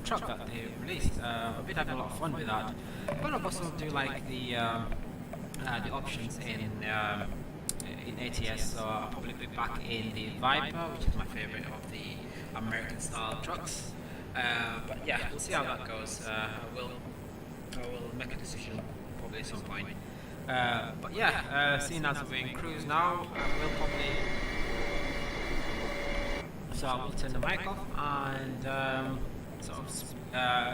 truck that they released. I've been having a lot of fun with that, but I also do like the options in ATS, so I'll probably be back in the Viper, which is my favorite of the American style trucks. But yeah, we'll see how that goes. I will make a decision probably at some point. But yeah, seeing as we're in cruise now, we'll probably. So I will turn the mic off and sort of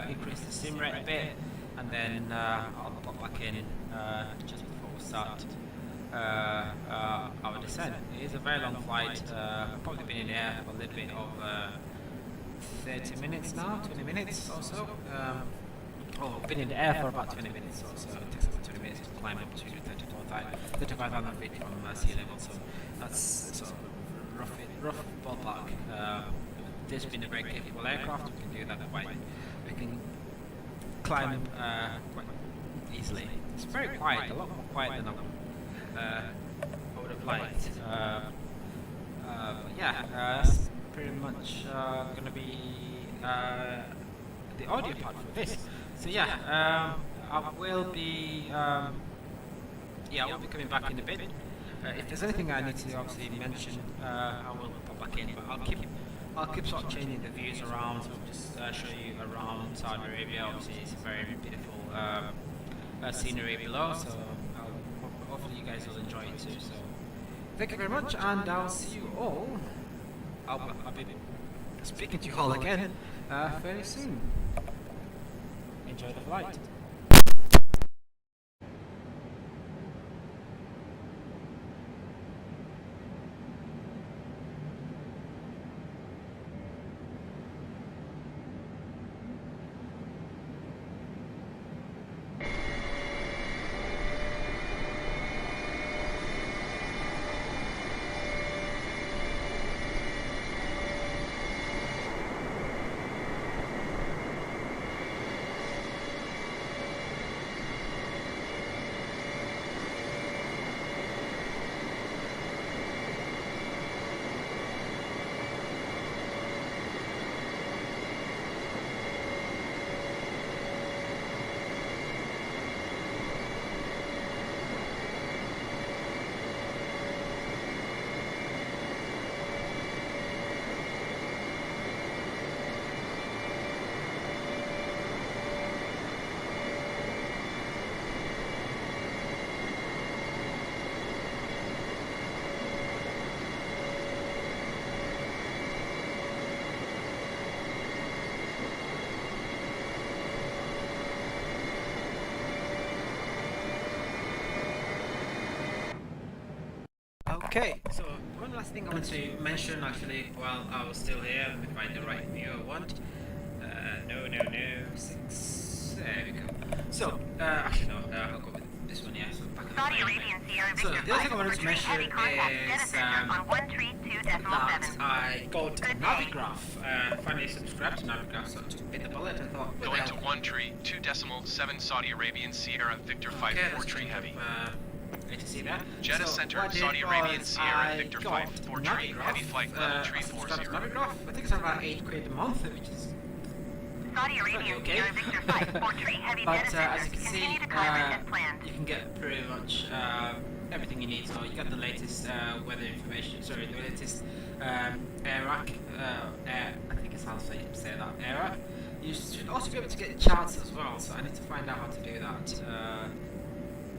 increase the sim rate a bit, and then I'll pop back in just before we start our descent. It is a very long flight. I've probably been in the air for a little bit of 30 minutes now, 20 minutes or so. I've been in the air for about 20 minutes or so. It takes about 20 minutes to climb up to 35,000 feet from sea level, so that's sort of rough ballpark. This being a very capable aircraft, we can do that we can climb quite easily. It's very quiet, a lot more quiet than I would have liked. But yeah, that's pretty much going to be the audio part for this. So yeah, I will be coming back in a bit. If there's anything I need to obviously mention, I will pop back in. But I'll keep sort of changing the views around. So I'll just show you around Saudi Arabia. Obviously, it's a very beautiful scenery below. So hopefully you guys will enjoy it too. So thank you very much, and I'll see you all. I'll be speaking to you all again very soon. Enjoy the flight. Okay, so one last thing I want to mention actually while I was still here, let me find the right view I want. No, 6. There we go. So, actually no, I'll go with this one, yeah. So back in Saudi the Arabian Sierra So Victor the other thing I 5 wanted for to tree mention heavy contact JEDDAH is center on 132.7. that I got Good day. Navigraph. Finally subscribed to Navigraph, so I took bit the bullet and thought, what the Going to hell? 1 tree, 2.7 Saudi Arabian Sierra Victor 5 Okay, 4 that's tree kind heavy. of, great to see that. JEDDAH So Center, what I did Saudi Arabian was Sierra I Victor got 5 4 tree Navigraph, heavy flight level I 340. subscribed to Navigraph. I think it's about £8 a month, which is Saudi Arabian okay. Sierra Victor 5 for tree heavy but JEDDAH as center. you can see, Continue to climb as planned. you can get pretty much everything you need. So you got the latest weather information. Sorry, the latest ARAC. I think it's how you say that. ARAC. You should also be able to get charts as well. So I need to find out how to do that.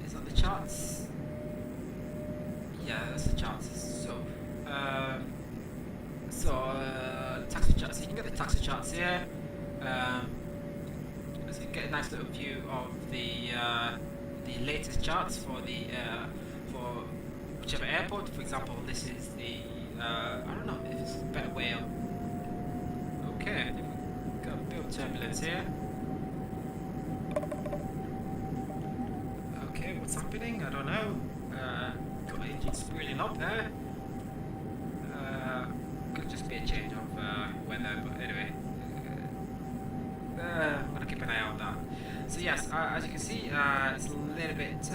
Is that the charts? Yeah, that's the charts. So, taxi charts. So you can get the taxi charts here. So you get a nice little view of the latest charts for the for whichever airport. For example, this is the I don't know if it's a better way of. Okay, we've got a bit of turbulence here. Okay, what's happening? I don't know. Got the engine spooling up there. Could just be a change of weather, but anyway. I'm gonna keep an eye on that. So yes, as you can see, it's a little bit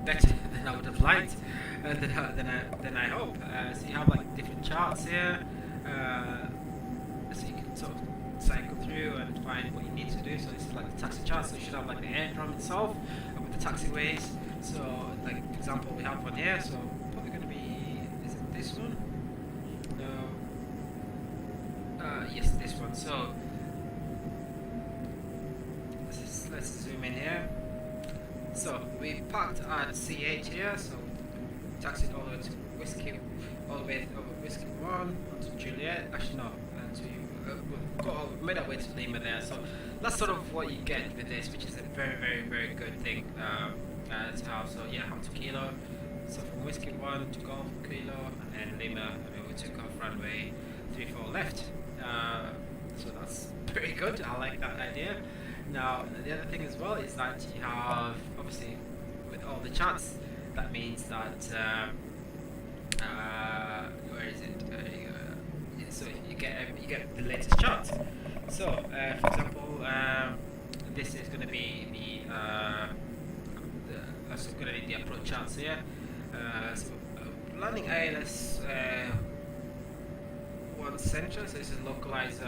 better than I would have liked, than I hope. So you have like different charts here, so you can sort of cycle through and find what you need to do. So this is like the taxi chart. So you should have like the aerodrome itself with the taxiways. So like for example, we have one here. So probably going to be, is it this one? No. Yes, this one. So let's zoom in here. So we parked at C8 here. So taxied all the way to Whiskey, all the way over Whiskey 1 onto Juliet. Actually no, we've made our way to Lima there. So that's sort of what you get with this, which is a very good thing to have. So yeah, onto Kilo. So from Whiskey 1 to Golf Kilo and Lima, we took off runway 34 left. So that's pretty good. I like that idea. Now the other thing as well is that you have obviously with all the charts. That means that where is it? So you get the latest chart. So for example, this is going to be the approach charts here. So landing ALS 1 center. So this is localized.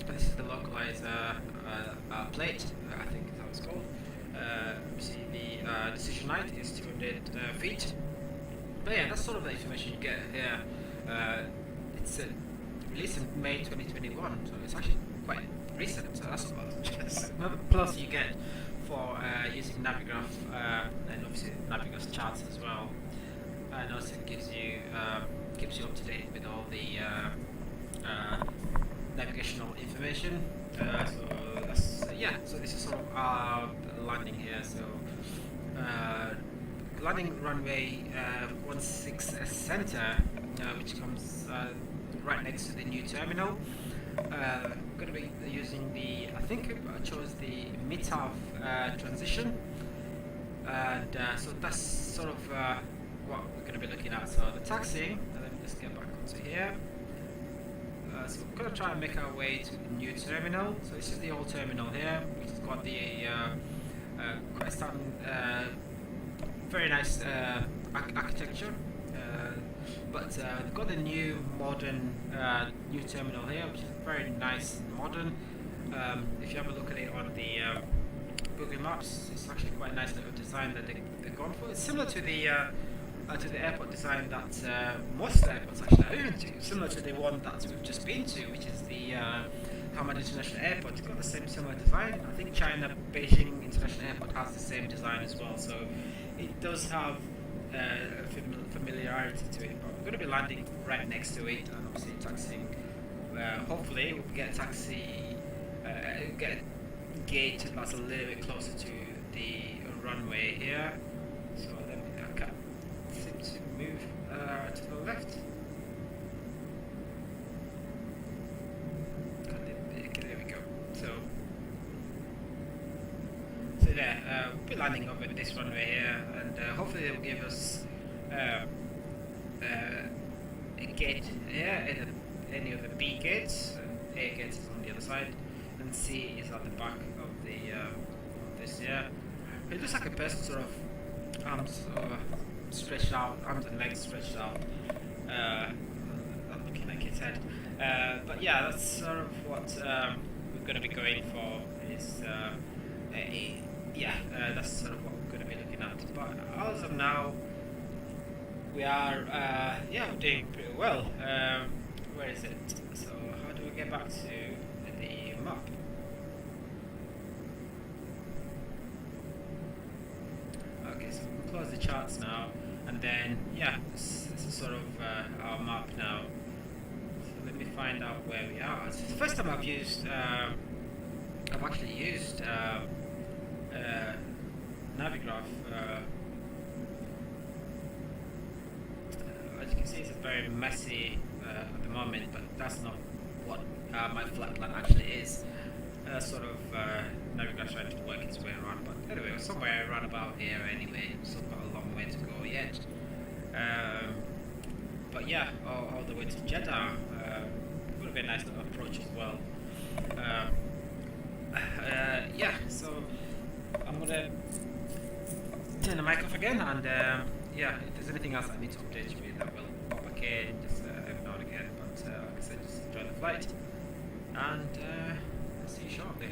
This is the localized plate. I think that's what it's called. See the decision height is 200 feet. But yeah, that's sort of the information you get here. It's released in May 2021, so it's actually quite recent. So that's just another plus you get for using Navigraph and obviously Navigraph's charts as well. And also it gives you up to date with all the navigational information. So that's yeah. So this is sort of our landing here. So landing runway 16 center, which comes right next to the new terminal. We're going to be using the, I think I chose the MITAV transition, and so that's sort of what we're going to be looking at. So the taxiing, let me just get back onto here. So we're going to try and make our way to the new terminal. So this is the old terminal here, which has got the quite standard, very nice architecture. But they've got the new modern new terminal here, which is very nice and modern. If you have a look at it on the Google Maps, it's actually quite a nice little design that they've gone for. It's similar to the airport design that most airports actually are moving to. Similar to the one that we've just been to, which is the Hamad International Airport. It's got the same similar design. I think China Beijing International Airport has the same design as well. So it does have familiarity to it, but we're going to be landing right next to it and obviously taxiing. Hopefully we'll get a taxi, get a gate that's a little bit closer to the runway here. So let me, I can't seem to move to the left. Okay, there we go. So there, we'll be landing over this runway here, and hopefully it will give us a gate here, either any of the B gates, and A gates is on the other side, and C is at the back of the of this here. It looks like a person sort of arms stretched out, arms and legs stretched out, looking like his head. But yeah, that's sort of what we're going to be going for. Is that's sort of what we're going to be looking at. But as of now, we are we're doing pretty well. Where is it? So how do we get back to the map? Okay, so we'll close the charts now, and then this is sort of our map now. So let me find out where we are. It's the first time I've actually used Navigraph. As you can see, it's very messy at the moment, but that's not what my flight plan actually is. Sort of Navigraph trying to work its way around, but anyway, somewhere around about here anyway. Still got a long way to go yet. But yeah, all the way to Jeddah. Would have been a nice approach as well. So I'm gonna turn the mic off again, and if there's anything else I need to update you with, I will pop back in just every now and again. But like I said, just enjoy the flight, and I'll see you shortly.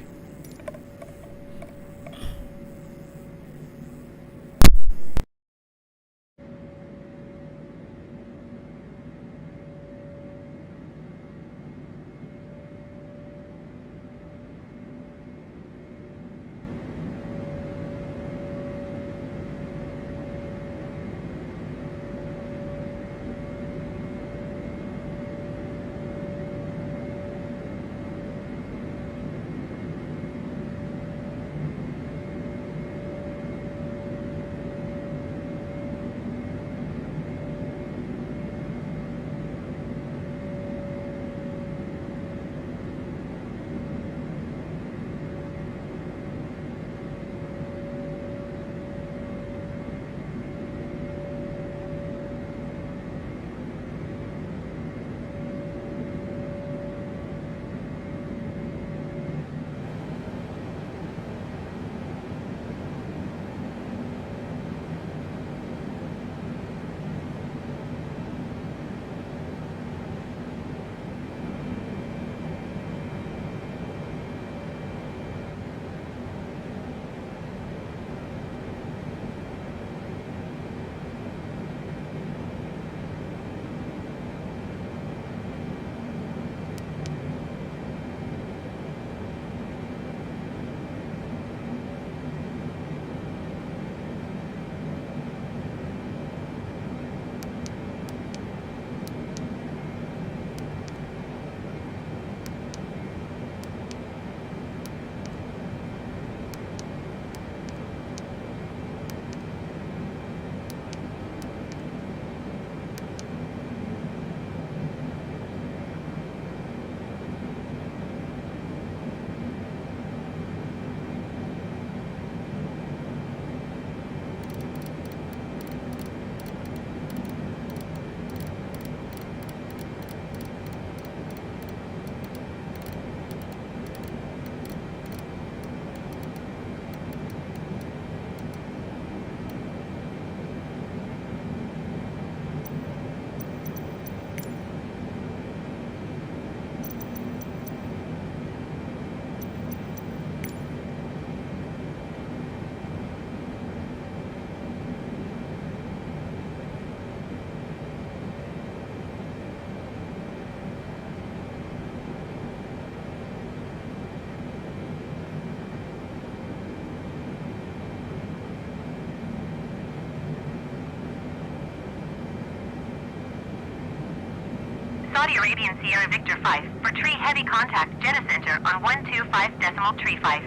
Saudi Arabian Sierra Victor 5 for tree heavy contact Jeddah Center on 125.35.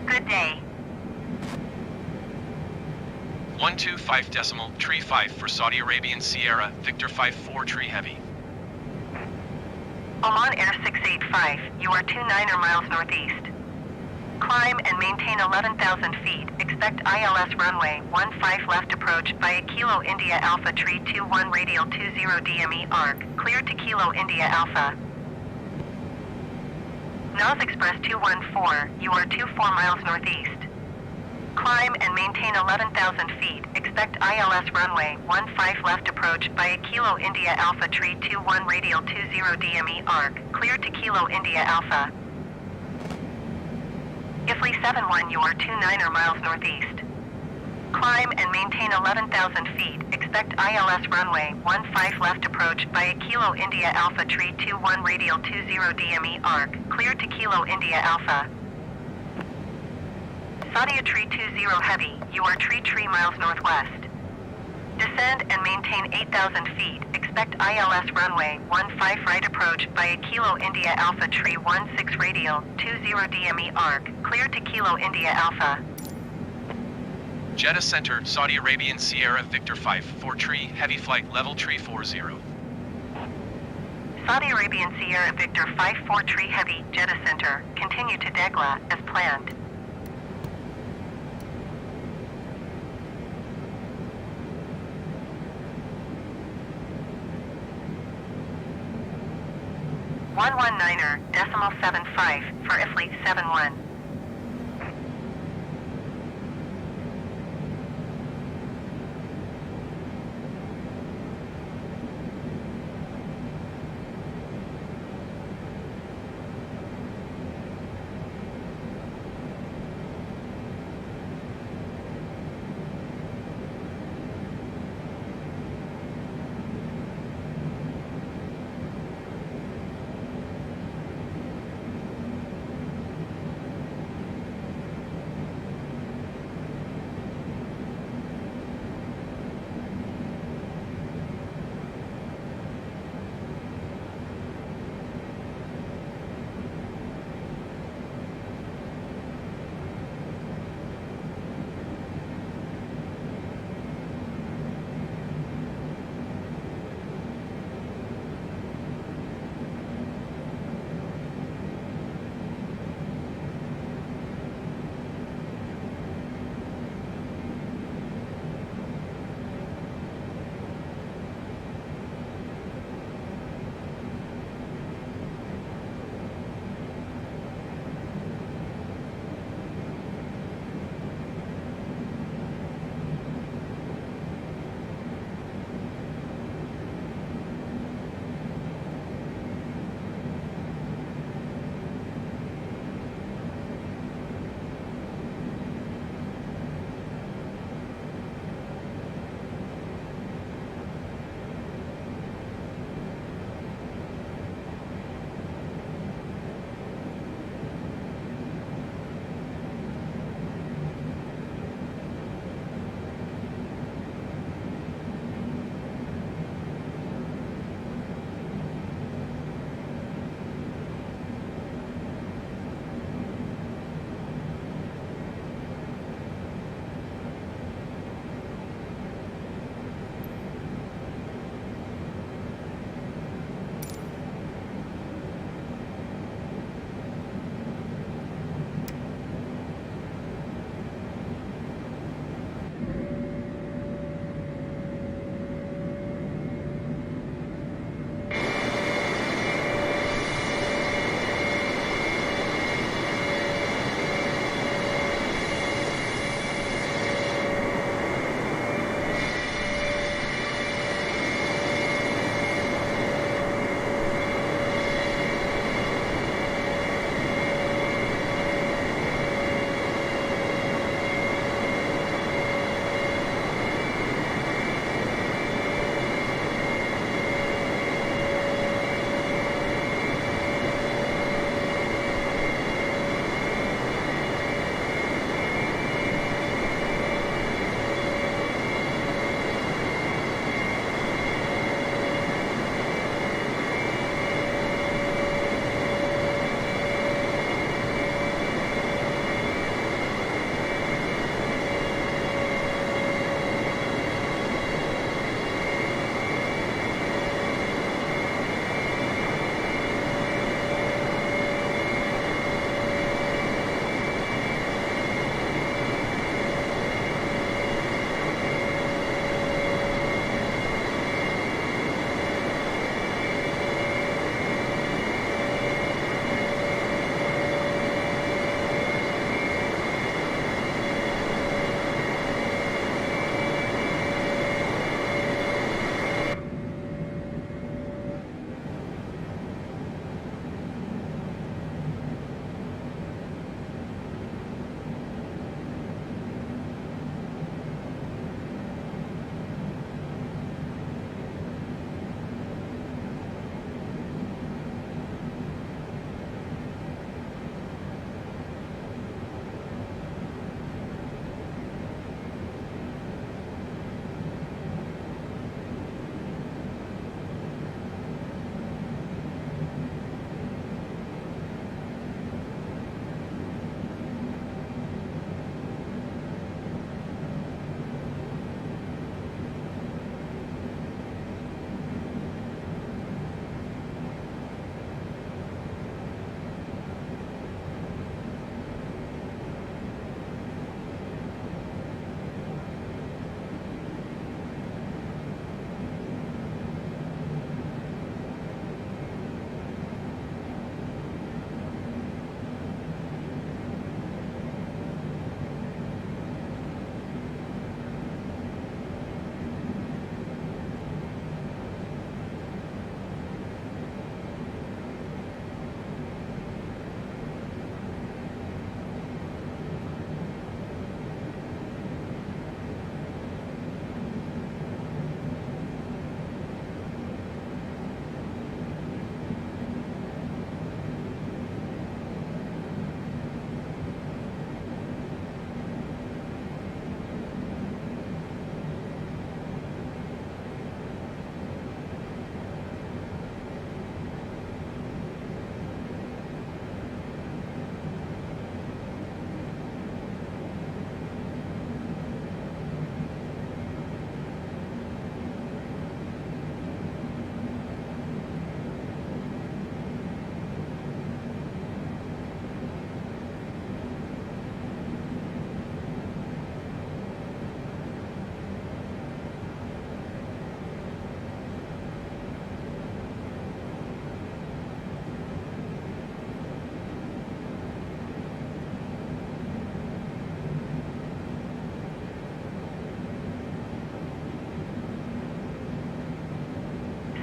Good day. 125.35 for Saudi Arabian Sierra, Victor 54 Tree Heavy. Oman Air 685, you are 29 miles northeast. Climb and maintain 11,000 feet. Expect ILS runway 15 left approach via Kilo India Alpha Tree 21 radial 20 DME arc. Clear to Kilo India Alpha. NAS Express 214, you are 24 miles northeast. Climb and maintain 11,000 feet. Expect ILS runway 15 left approach via Kilo India Alpha Tree 21 radial 20 DME arc. Clear to Kilo India Alpha. Ifly 71, you are 29 miles northeast. Climb and maintain 11,000 feet. Expect ILS runway 15 left approach via Kilo India Alpha Tree 21 radial 20 DME arc. Clear to Kilo India Alpha. Saudi Tree 20 Heavy, you are 3 miles northwest. Descend and maintain 8,000 feet. Expect ILS runway 15 right approach via Kilo India Alpha Tree 16 radial 20 DME arc. Clear to Kilo India Alpha. Jeddah Center, Saudi Arabian Sierra, Victor 54 Tree Heavy Flight Level Tree 40. Saudi Arabian Sierra Victor 54 Tree Heavy, Jeddah Center. Continue to DEGLA as planned. .75 for Ifly 71.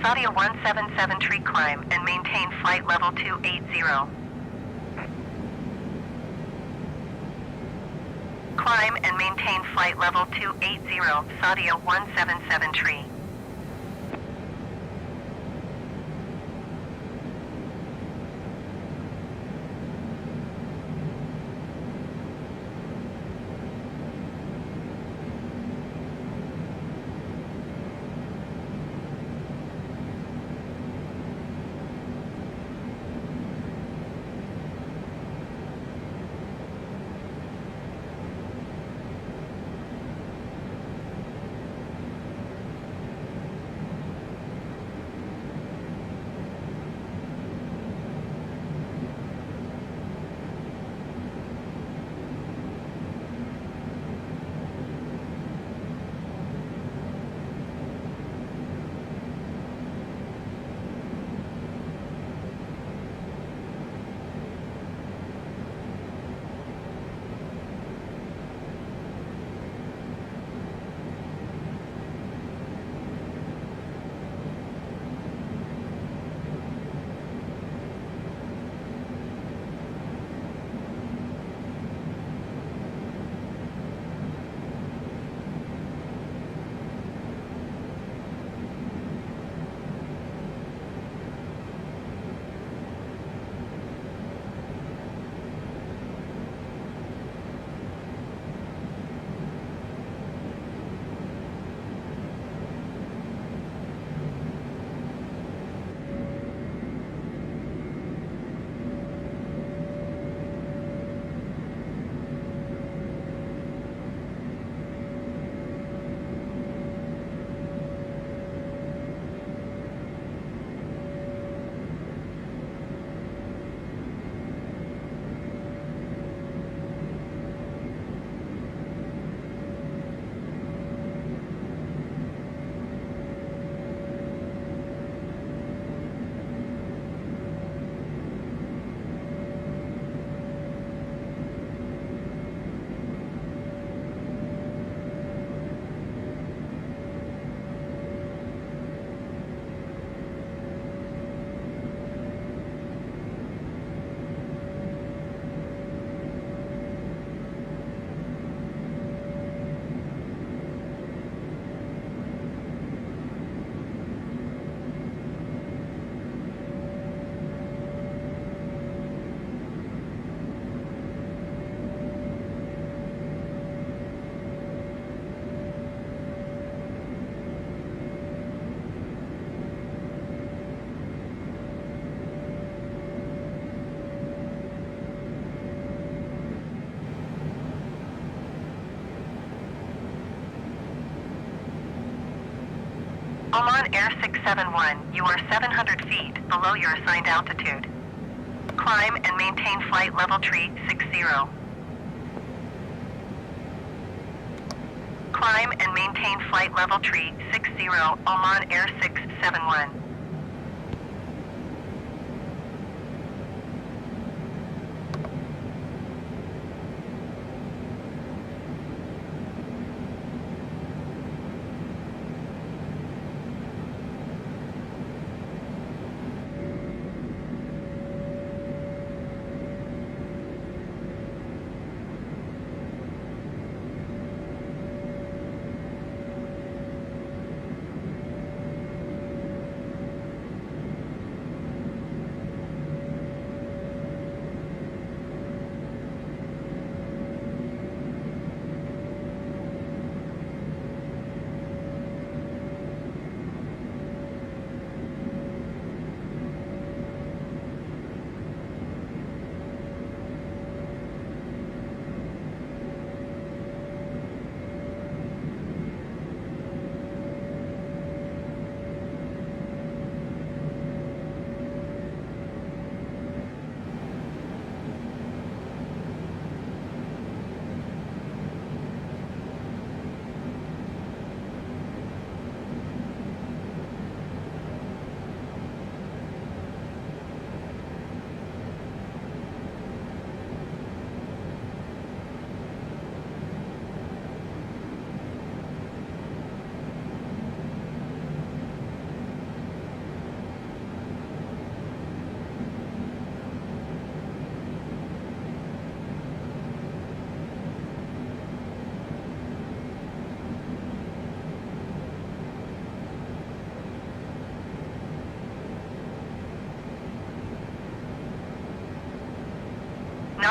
Saudi 177 tree climb and maintain flight level 280. Climb and maintain flight level 280, Saudi 177 tree. Oman Air 671, you are 700 feet below your assigned altitude. Climb and maintain flight level tree 60. Climb and maintain flight level tree 60, Oman Air 671.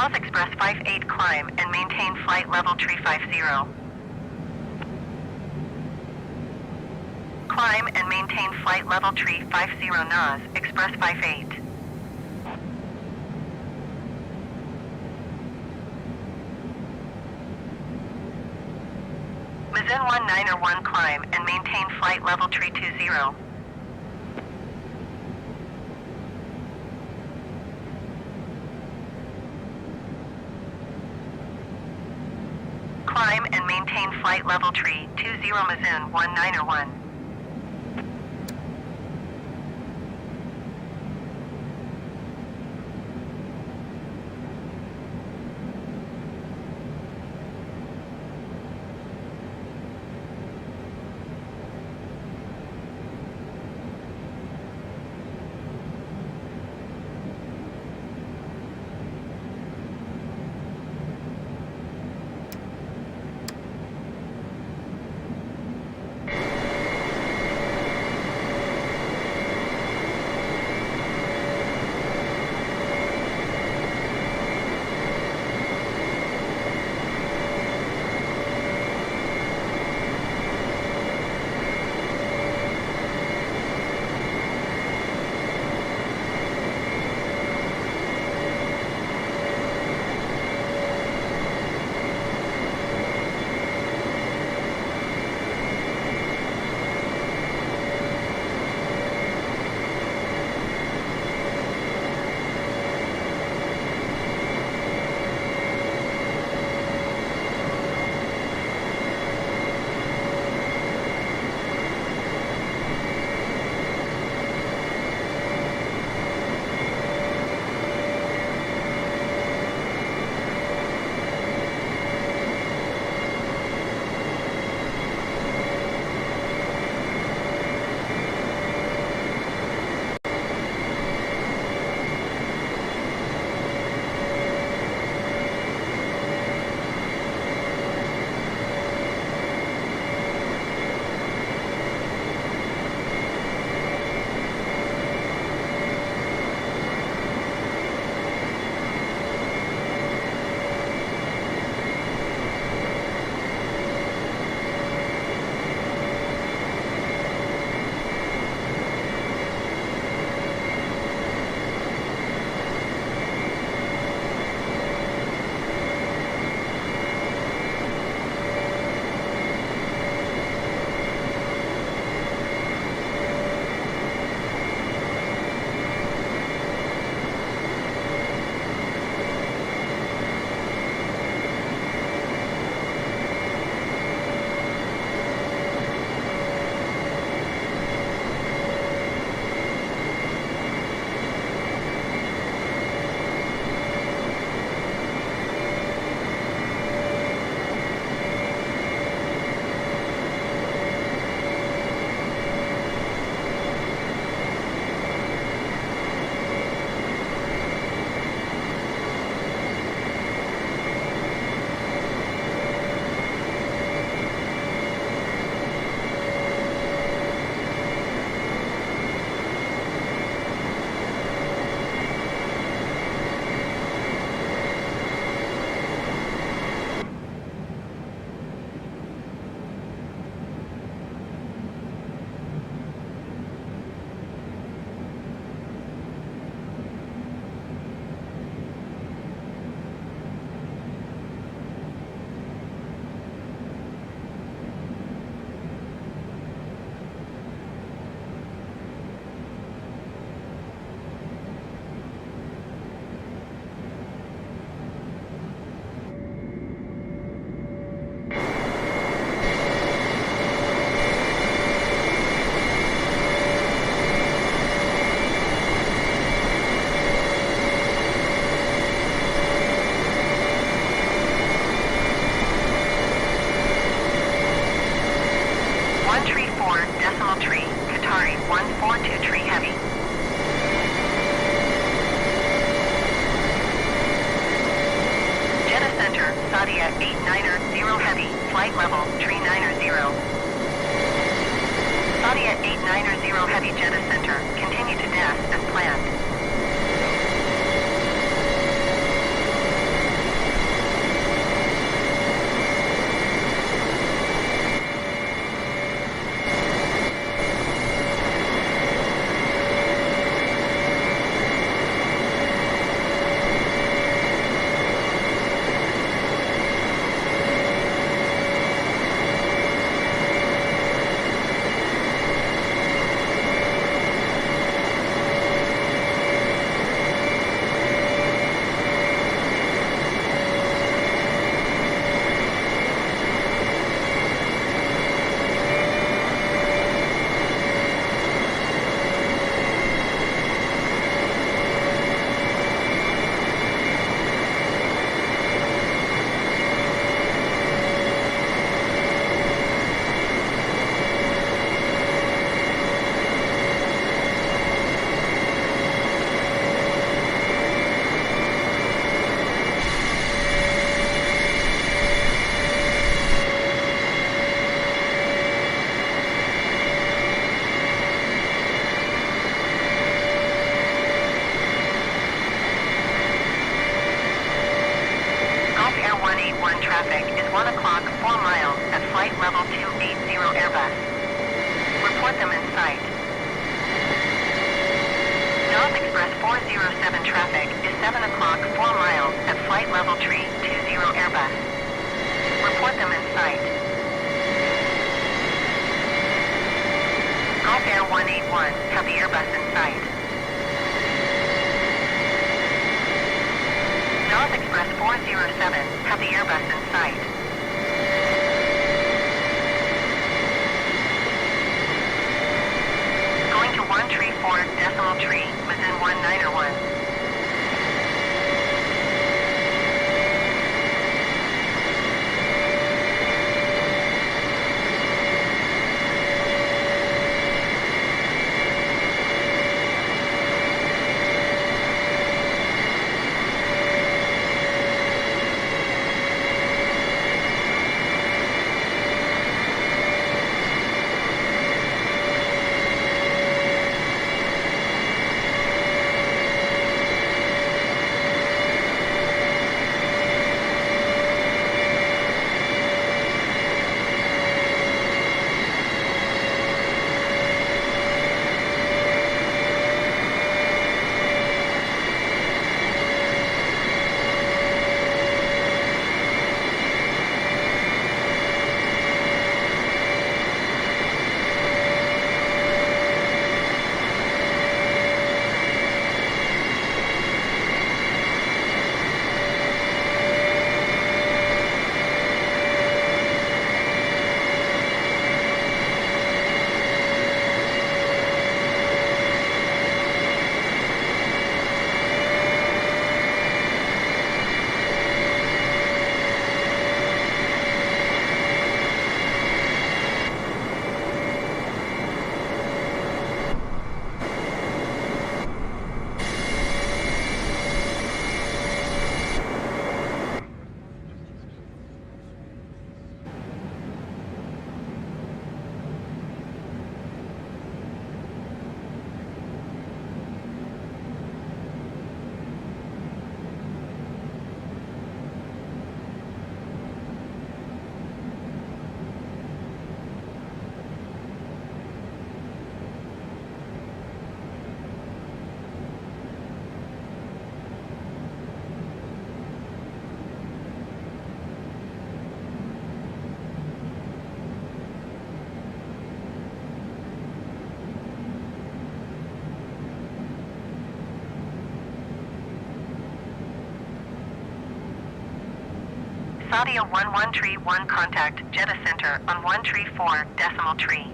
South Express 58 climb and maintain flight level tree 50. Climb and maintain flight level tree 50 NAS, Express 58. Mazin 1901 climb and maintain flight level tree 20. Climb and maintain flight level tree 20 Mazin 1901. Sadia 890 Heavy, flight level 390. Sadia 890 Heavy JEDDAH Center, continue to DAS as planned. 1, have the Airbus in sight. North Express 407, have the Airbus in sight. Going to 134.3, within 191. Saudi 1131 contact Jeddah Center on 134.3.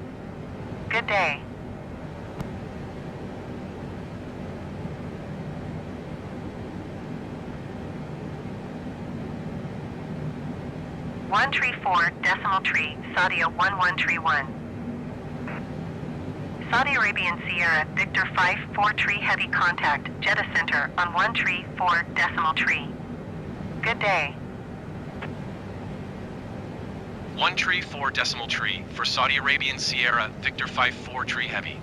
Good day. One 134.3 Saudi 1131. Saudi Arabian Sierra Victor 543 heavy contact Jeddah Center on 134.3. Good day. 134.3 for Saudi Arabian Sierra Victor 543 heavy.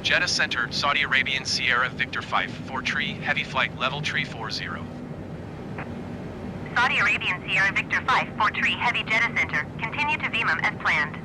Jeddah Center, Saudi Arabian Sierra Victor 543 heavy flight level 340. Saudi Arabian Sierra Victor 543 heavy Jeddah Center, continue to VMAM as planned.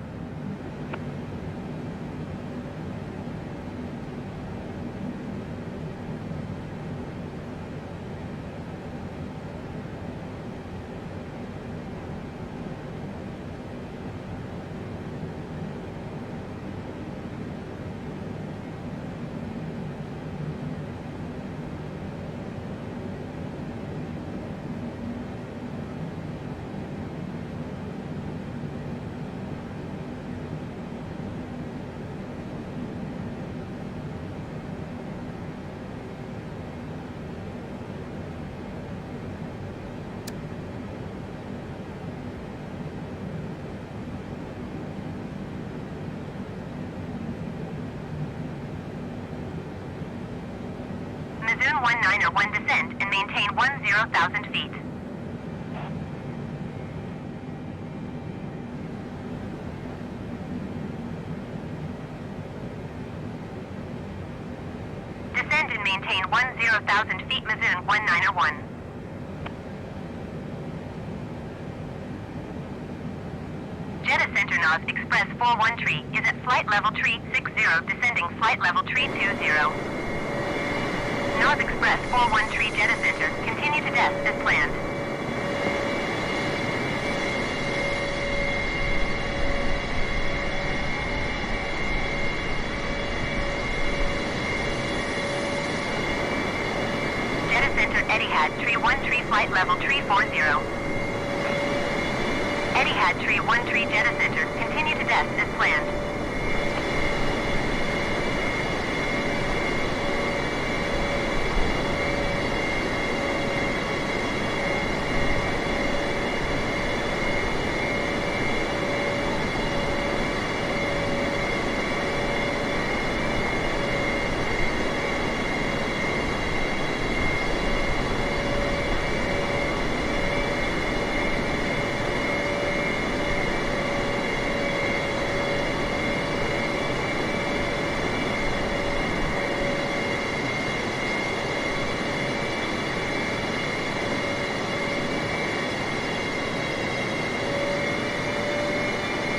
Zoom 1901 descend and maintain 10,000 feet. Descend and maintain 10,000 feet, Mazoon 1901. Jeddah Center North Express 413 is at flight level 360, descending flight level 320. North Express 413 Jeddah Center, continue to desk as planned. Etihad tree 13 flight level tree 40. Etihad tree 13 Jeddah Center, continue to desk as planned.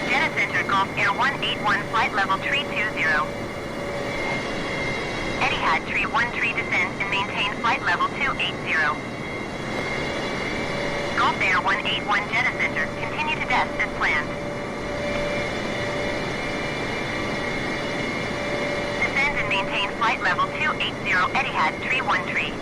Jeddah Center Golf Air 181 flight level tree 20. Etihad tree 13 descend and maintain flight level 280. Golf Air 181 Jeddah Center, continue to desk as planned. Descend and maintain flight level 280 Etihad tree 13.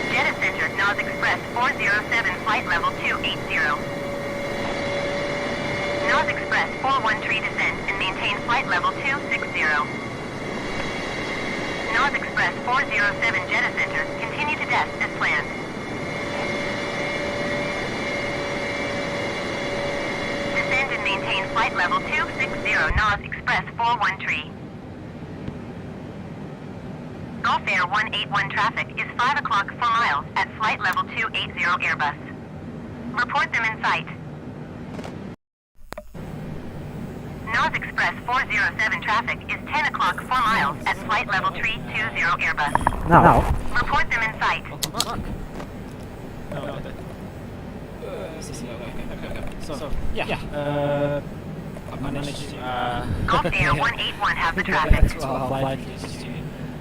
Jeddah Center, NOS Express 407 flight level 280. NOS Express 413 descend and maintain flight level 260. NOS Express 407 Jeddah Center, continue to desk as planned. Descend and maintain flight level 260 NOS Express 413. Golf Air 181 traffic is 5 o'clock 4 miles at flight level 280 Airbus. Report them in sight. NOS Express 407 traffic is 10 o'clock 4 miles at flight level 320 Airbus. Now. Report them in sight. So, yeah. I managed to, Golf Air 181 have the traffic. to our flight is to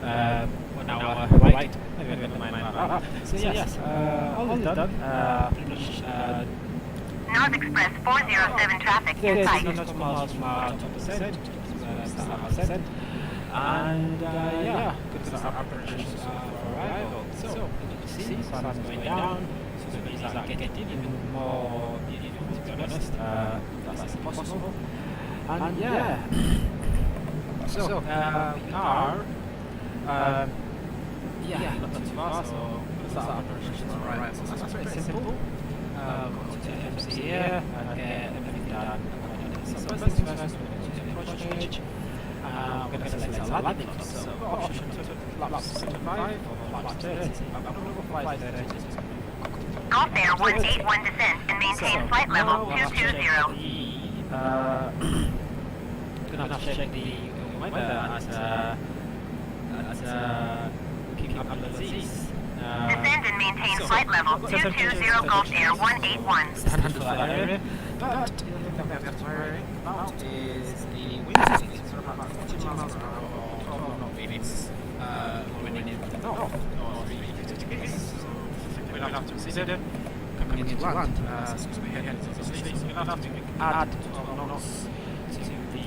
1 hour right. Maybe mind that. So yes, all is done. Pretty much, NOS Express 407 traffic in there's sight. not miles from our 2%, and yeah, good start operations for arrival. So, you see, sun is going down, so the bees are getting even more beautiful, to be honest. That's possible. And yeah, so we are, not too far, so good start operations for arrival. So that's very simple. Go to the MC here and get everything done. So first things first, we're going to the approach page. We're going to select our landing cost. So we've got option to laps 75 or laps 30. I'm going to go flight 30. Golf Air 181 descend and maintain flight level 220. We're going to have to check the weather at keeping up with the seas. Descend and maintain flight level 220 Golf Air 181. Standard for that area. But the other thing that we have to worry about is the wind speed. So about 40 miles per hour or 12 knot winds when in the north or 350 degrees. So we'll have to consider coming into land. Since we're heading to the sea, so we'll have to add 12 knots to the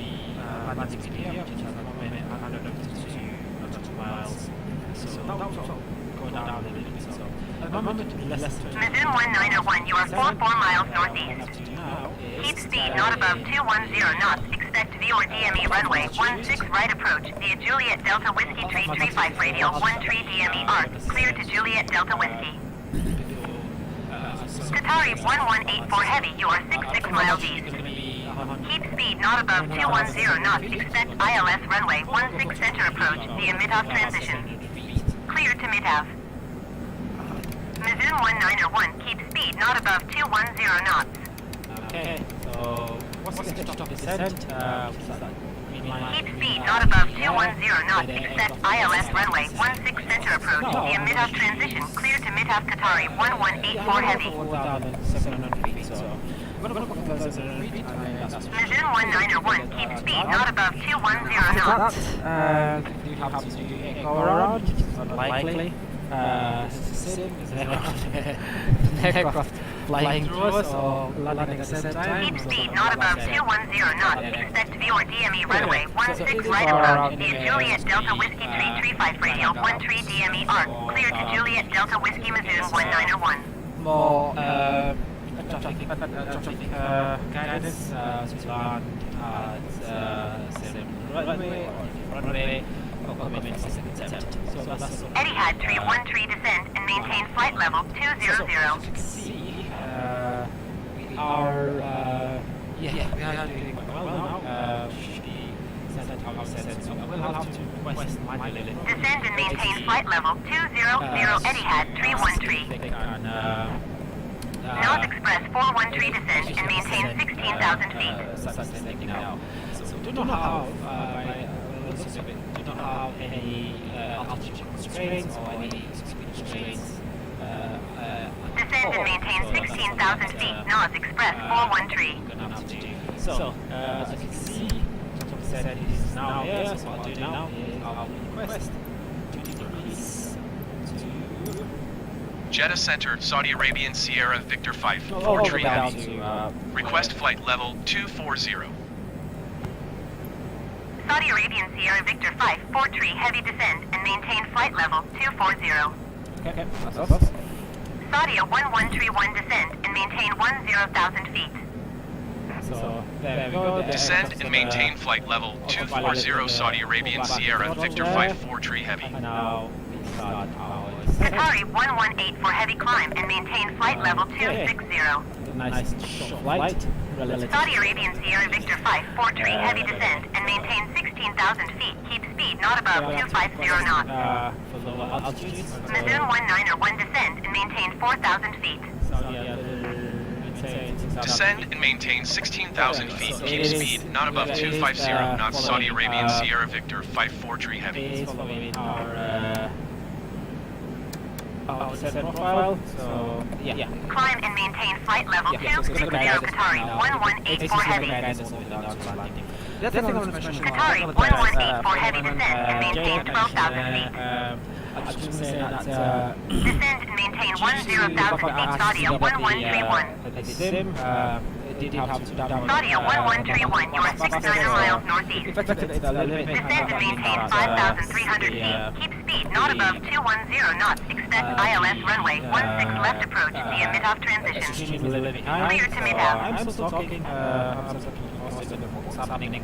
landing speed here, which is at the moment 152 miles. So that will go down a little bit. So at the moment, less than Mizoom 1901, you are 44 miles northeast. Keep speed not above 210 knots. Expect V or DME runway 16 right approach via Juliet Delta Whiskey Tree 35 radial 13 DME arc. Clear to Juliet Delta Whiskey. Qatari 1184 heavy, you are 66 miles east. Keep speed not above 210 knots. Expect ILS runway 16 center approach via Midhav transition. Clear to Midhav. Mizoom 1901, keep speed not above 210 knots. Okay, so what's the stop descent? Keep speed not above 210 knots. Expect ILS runway 16 center approach via Midhav transition. Clear to Midhav Qatari 1184 heavy. 4,700 feet. So we're gonna go first and read, and then that's Mizzou 1901, keep speed not above 210 after knots. that, you have to do a go around, which is unlikely. Sim is an aircraft flying through us or landing at the same time. Keep speed not above 210 knots. Expect view or DME runway 16 right approach via Juliet Delta Whiskey Tree 35 radio 13 DME arc. Clear to Juliet Delta Whiskey Mizzou 1901. More traffic guidance to land at Sim runway or coming second attempt. So that's Etihad Tree 13 descend and maintain flight level 200. So, as you can see, we are doing quite well now. So we'll have to request manually. Descend and maintain flight level 200 Etihad 313. Nose Express 413 descend and maintain 16,000 feet. So we do not have any altitude constraints or any speed constraints. Descend and maintain 16,000 feet. Nose Express 413. So, as you can see, said is now here, so what I'll do now is I'll request to decrease to Jeddah Center, Saudi Arabian Sierra Victor 5, all 4 the tree way down heavy. to Request flight level 240. Saudi Arabian Sierra Victor 5, 4 tree heavy descend and maintain flight level 240. okay, that's us. Saudia 1131 descend and maintain 10,000 feet. So there we go. Descend and maintain flight level 240 Saudi Arabian Sierra Victor 5, 4 tree heavy. And now we start our Qatari 118 for heavy climb and maintain flight level 260. nice short flight. Saudi Arabian Sierra Victor 5, 4 tree heavy descend and maintain 16,000 feet. Keep speed not above 250 knots. For lower altitudes. Mizzou 1901 descend and maintain 4,000 feet. Descend and maintain 16,000 feet. Keep speed not above 250 knots. Saudi Arabian Sierra Victor 5, 4 tree heavy. Following our descent profile. So yeah. Climb and maintain flight level 260 Qatari 118 for heavy. Qatari 118 for heavy descend and maintain 12,000 feet. Descend and maintain 10,000 feet. Saudia 1131. Saudia 1131, you are 69 miles northeast. Descend and maintain 5,300 feet. Keep speed not above 210 knots. Expect ILS runway 16 left approach via mid-off transition. Clear to mid-off. I'm still talking. What's happening with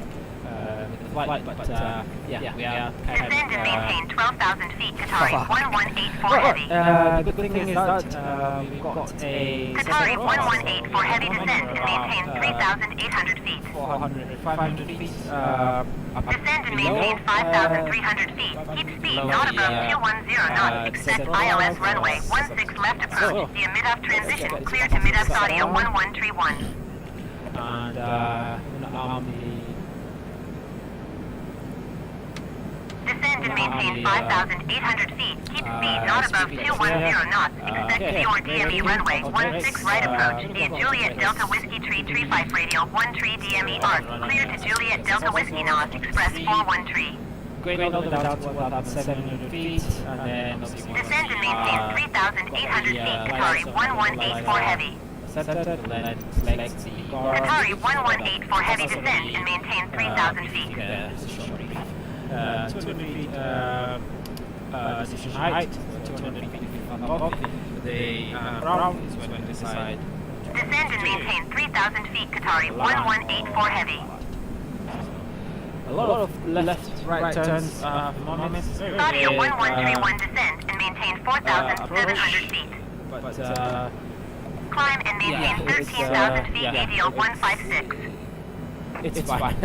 the flight, but yeah, we are kind of. Descend and maintain 12,000 feet. Qatari 118 for heavy. The good thing is that we've got a Qatari 118 for heavy descent and maintain 3,800 feet. 500 feet. Descend and maintain 5,300 feet. Keep speed not above 210 knots. Expect ILS runway 16 left approach via mid-off transition. Clear to mid-off Saudia 1131. And on Descend and maintain 5,800 feet. Keep speed not above 210 knots. Expect view or DME runway 16 right approach via Juliet Delta Whiskey Tree 35 radio 13 DME arc. Clear to Juliet Delta Whiskey Nos Express 413. going all the way down to about 700 feet, and then obviously Descend and maintain 3,800 feet. Qatari 118 for heavy. Qatari Qatari 118 for heavy descend and maintain 3,000 feet. 200 feet decision height, 200 feet above the ground is when we decide. Descend and maintain 3,000 feet. Qatari 118 for heavy. A lot of left-right turns for the moment. Saudia 1131 descend and maintain 4,700 feet. But Climb and maintain 13,000 feet. ADL 156. it's fine.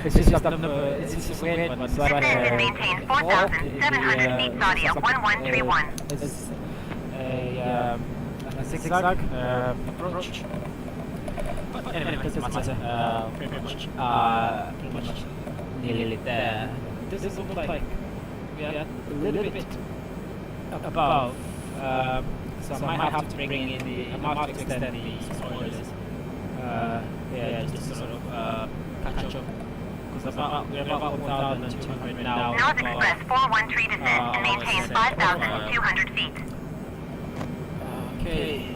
It's just a number. It's just weird, but it's like Descend and maintain 4,700 feet. Saudia 1131. It's a zigzag approach. But anyway, it doesn't matter. Pretty much nearly there. This looks like we are a little bit above. So I might have to bring in I might have to extend the spoilers. yeah, just sort of catch up. Because we're about 1,200 now. North Express 413 descend and maintain 5,200 feet. Okay.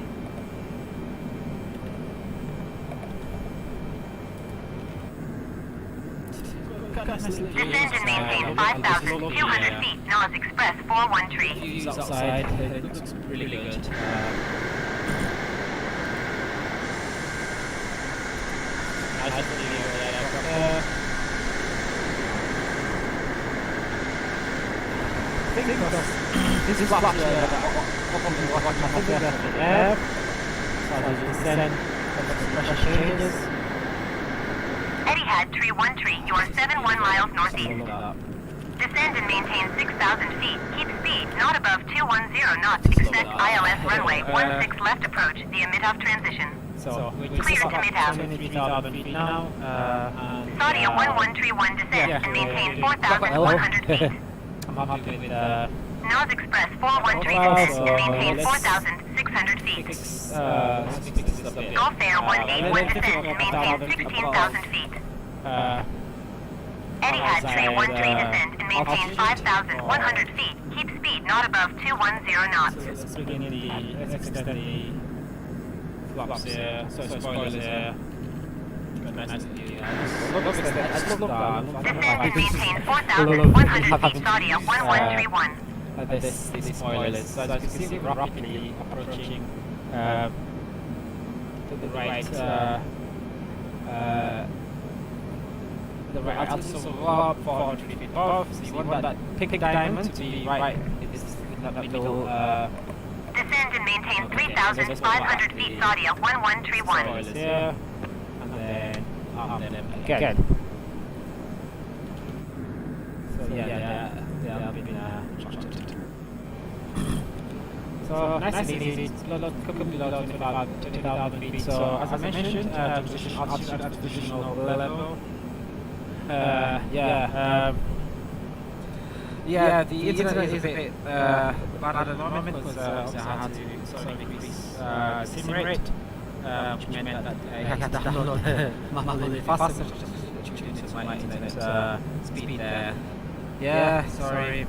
Descend and maintain 5,200 feet. North Express 413. Views outside, it looks really good. Nice video there. This is what I think there. So as you descend, pressure changes. Etihad 313, you are 71 miles northeast. Descend and maintain 6,000 feet. Keep speed not above 210 knots. Expect ILS runway 16 left approach via mid-off transition. So we're Clear just to about mid-off. 23,000 feet now. Saudi 1131 descend and maintain 4,100 feet. I'm happy with North Express 413 descend and maintain 4,600 feet. Gulf Air 181 descend and maintain 16,000 feet. Etihad 313 descend and maintain 5,100 feet. Keep speed not above 210 knots. Let's bring in let's extend the flaps here, so spoilers here. Nice view. Descend and maintain 4,100 feet. Saudi 1131. These spoilers. So as you can see, we're rapidly approaching the right altitude, so up 400 feet above. So you want that pink diamond to be right in that middle. Descend and maintain 3,500 feet. Saudi 1131. Spoilers here, and then up them again. So yeah, they have been constructed. So nice and easy, could be below 20,000 feet. So as I mentioned, position altitude at positional level. The internet is a bit bad at the moment because I had to sort of increase sim rate, which meant that I had to download the map a little bit faster, just due to my internet speed there. Yeah, sorry.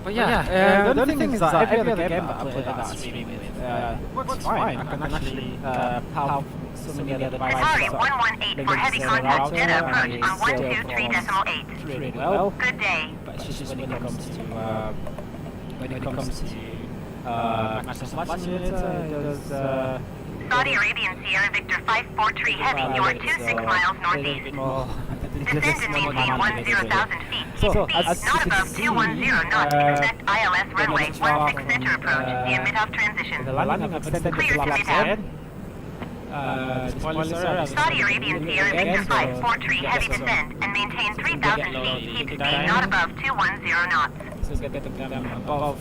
But yeah, the only thing is that every other game that I play that I stream with works fine. I can actually have so many other devices. Qatari 118 for heavy contact JEDDAH approach on 123.8. Really well. Good day. But it's just when it comes to Microsoft Flight Simulator, it does Saudi Arabian Sierra Victor 543 heavy, you are 26 miles northeast. Descend and maintain 10,000 feet. Keep speed not above 210 knots. Expect ILS runway 16 center approach via mid-off transition. the landing I've extended Clear to mid-off. Saudi Arabian Sierra Victor 543 heavy descend and maintain 3,000 feet. Keep speed not above 210 knots. So get them above.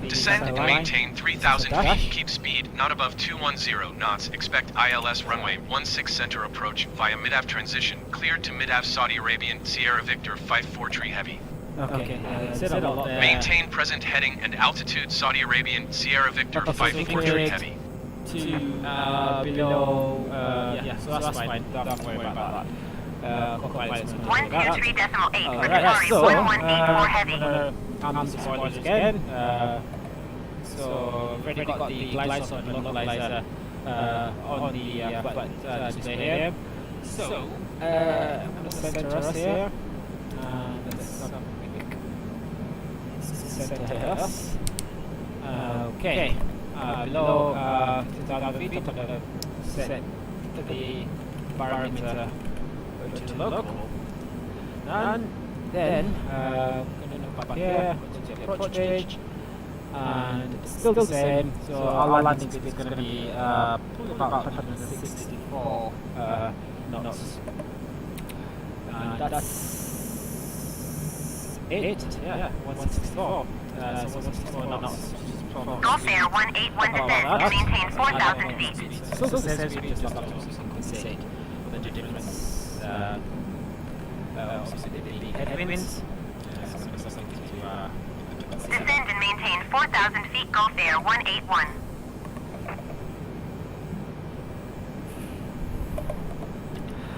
Descend and maintain 3,000 feet. Keep speed not above 210 knots. Expect ILS runway 16 center approach via mid-aft transition. Cleared to mid-aft Saudi Arabian Sierra Victor 543 heavy. Okay. Said a lot there. Maintain present heading and altitude Saudi Arabian Sierra Victor 543 heavy. To below. So that's fine. Don't worry about that. 123.8 for Qatari 1184 heavy. I'm spoilers again. So already got the glide zone localizer on the flight display here. So I'm going to center us here. Let's center us. Okay. Below 2,000 feet, I'm going to set the parameter to the local. And then back here, go to the approach gauge, and it's still the same, so our landing speed is going to be probably about 164 knots, and that's it, 164, so 164 knots, Gulf Air 181 descend and maintain 4,000 feet. So the same speed just up to compensate for the difference. Obviously the headwinds. Descend and maintain 4,000 feet Gulf Air 181.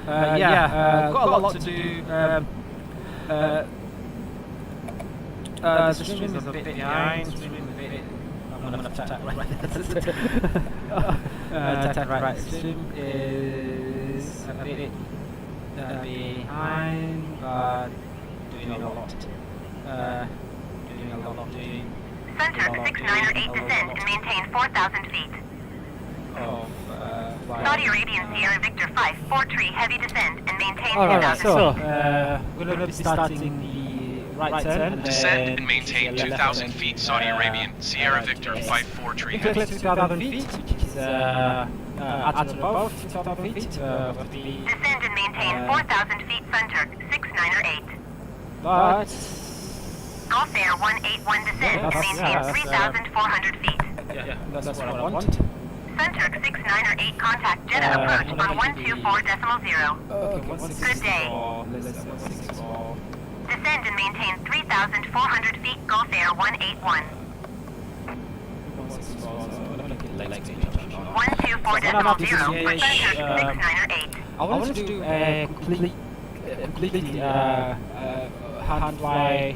Got a lot to do. The stream is a bit behind. I'm gonna tap right. Tap right. Stream is a bit behind, but doing a lot. Center 698 descend and maintain 4,000 feet. Saudi Arabian Sierra Victor 5 4-tree heavy descend and maintain 2,000 feet. We're going to be starting the right turn. Descend and maintain 2,000 feet Saudi Arabian, Sierra Victor 5-4 tree Clear heavy. 2,000 feet, which is at or above 2,000 feet. Descend and maintain 4,000 feet center 698. But Gulf Air 181 descend and maintain 3,400 feet. that's what I want. Center 698 contact JEDDAH approach on 124.0. Good day. Descend and maintain 3,400 feet Gulf Air 181. 124.0 for Center 698. I wanted to do a completely hand fly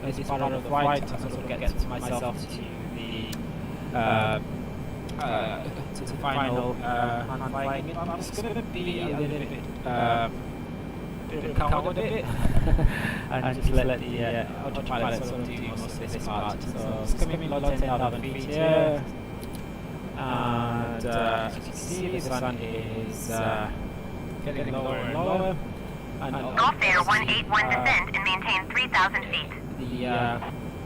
this part of the flight to sort of get myself to the final hand flying. I'm just going to be a little bit cowed a bit and just let the autopilot sort of do most of this part. So it's coming in about 10,000 feet here. And as you can see, the sun is getting lower and lower. And Gulf Air 181 descend and maintain 3,000 feet. the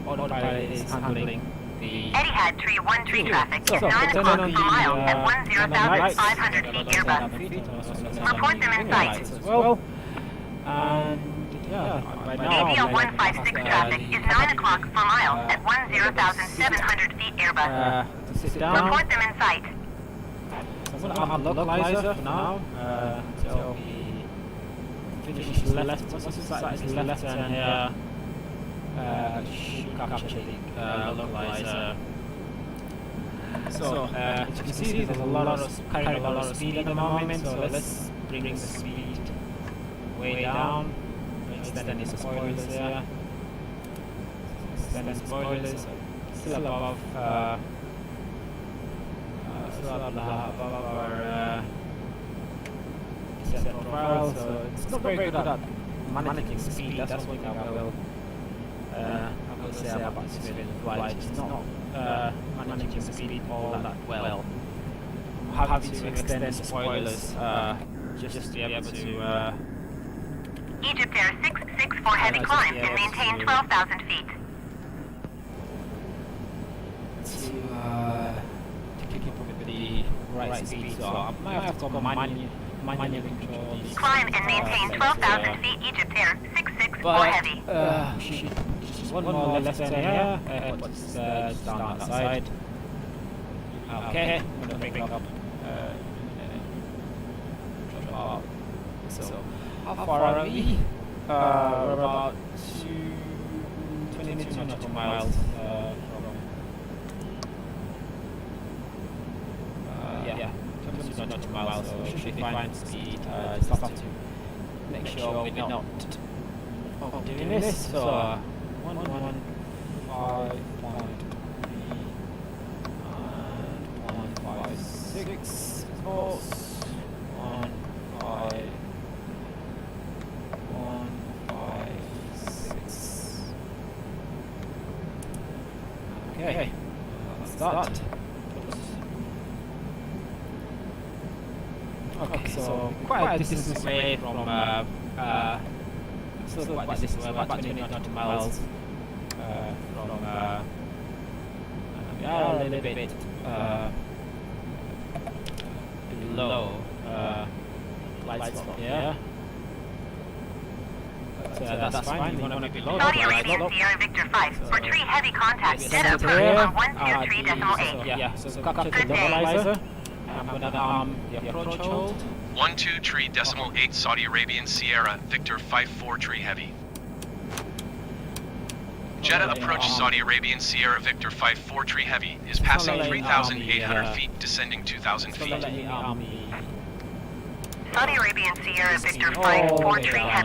autopilot is handling the Etihad Tree 1 tree traffic is 9 o'clock per mile at 10,500 feet Airbus. Report them in sight. as well. And right now ABL 156 traffic is 9 o'clock per mile at 10,700 feet Airbus. to sit down. Report them in sight. I'm going to have a localizer for now. So we finish the left, what's this side is the left turn here. Should capture the localizer. So as you can see, there's a lot of carrying a lot of speed at the moment. So let's bring the speed way down. Extend the spoilers there. Extend the spoilers. Still above. Above our set profile, so it's not very good at managing speed. That's one thing I will say about this flight. It's not managing speed all that well. I'm happy to extend the spoilers just to be able to Egypt Air 664 heavy climb and maintain 12,000 feet. to keep up with the right speed. So I might have to go manually control these. Climb and maintain 12,000 feet Egypt Air 664 heavy. Just one more left turn here. What's down that side? Okay, I'm gonna break up. Drop out. So how far are we? We're about 22 nautical miles from. Yeah, 22 nautical miles. So we should be fine speed. Just have to make sure we're not doing this. So 115.3 and 156 volts. 156. Okay, that's that. Okay, so quite a distance away from still quite a distance away, about 20 nautical miles from we are a little bit below light spot here. that's fine. You want to maybe low Saudi level, Arabian low. Sierra Victor 5 for tree heavy contact. Yes, Jeddah so approach here, on 123.8. Yeah, so capture the Good day. normalizer. I'm gonna the approach hold. 123.8 Saudi Arabian Sierra Victor 5-4 tree heavy. Jeddah approach Saudi Arabian Sierra Victor 5-4 tree heavy is passing 3,800 feet, descending 2,000 So feet. let me Saudi Arabian Sierra Victor 5-4 tree heavy.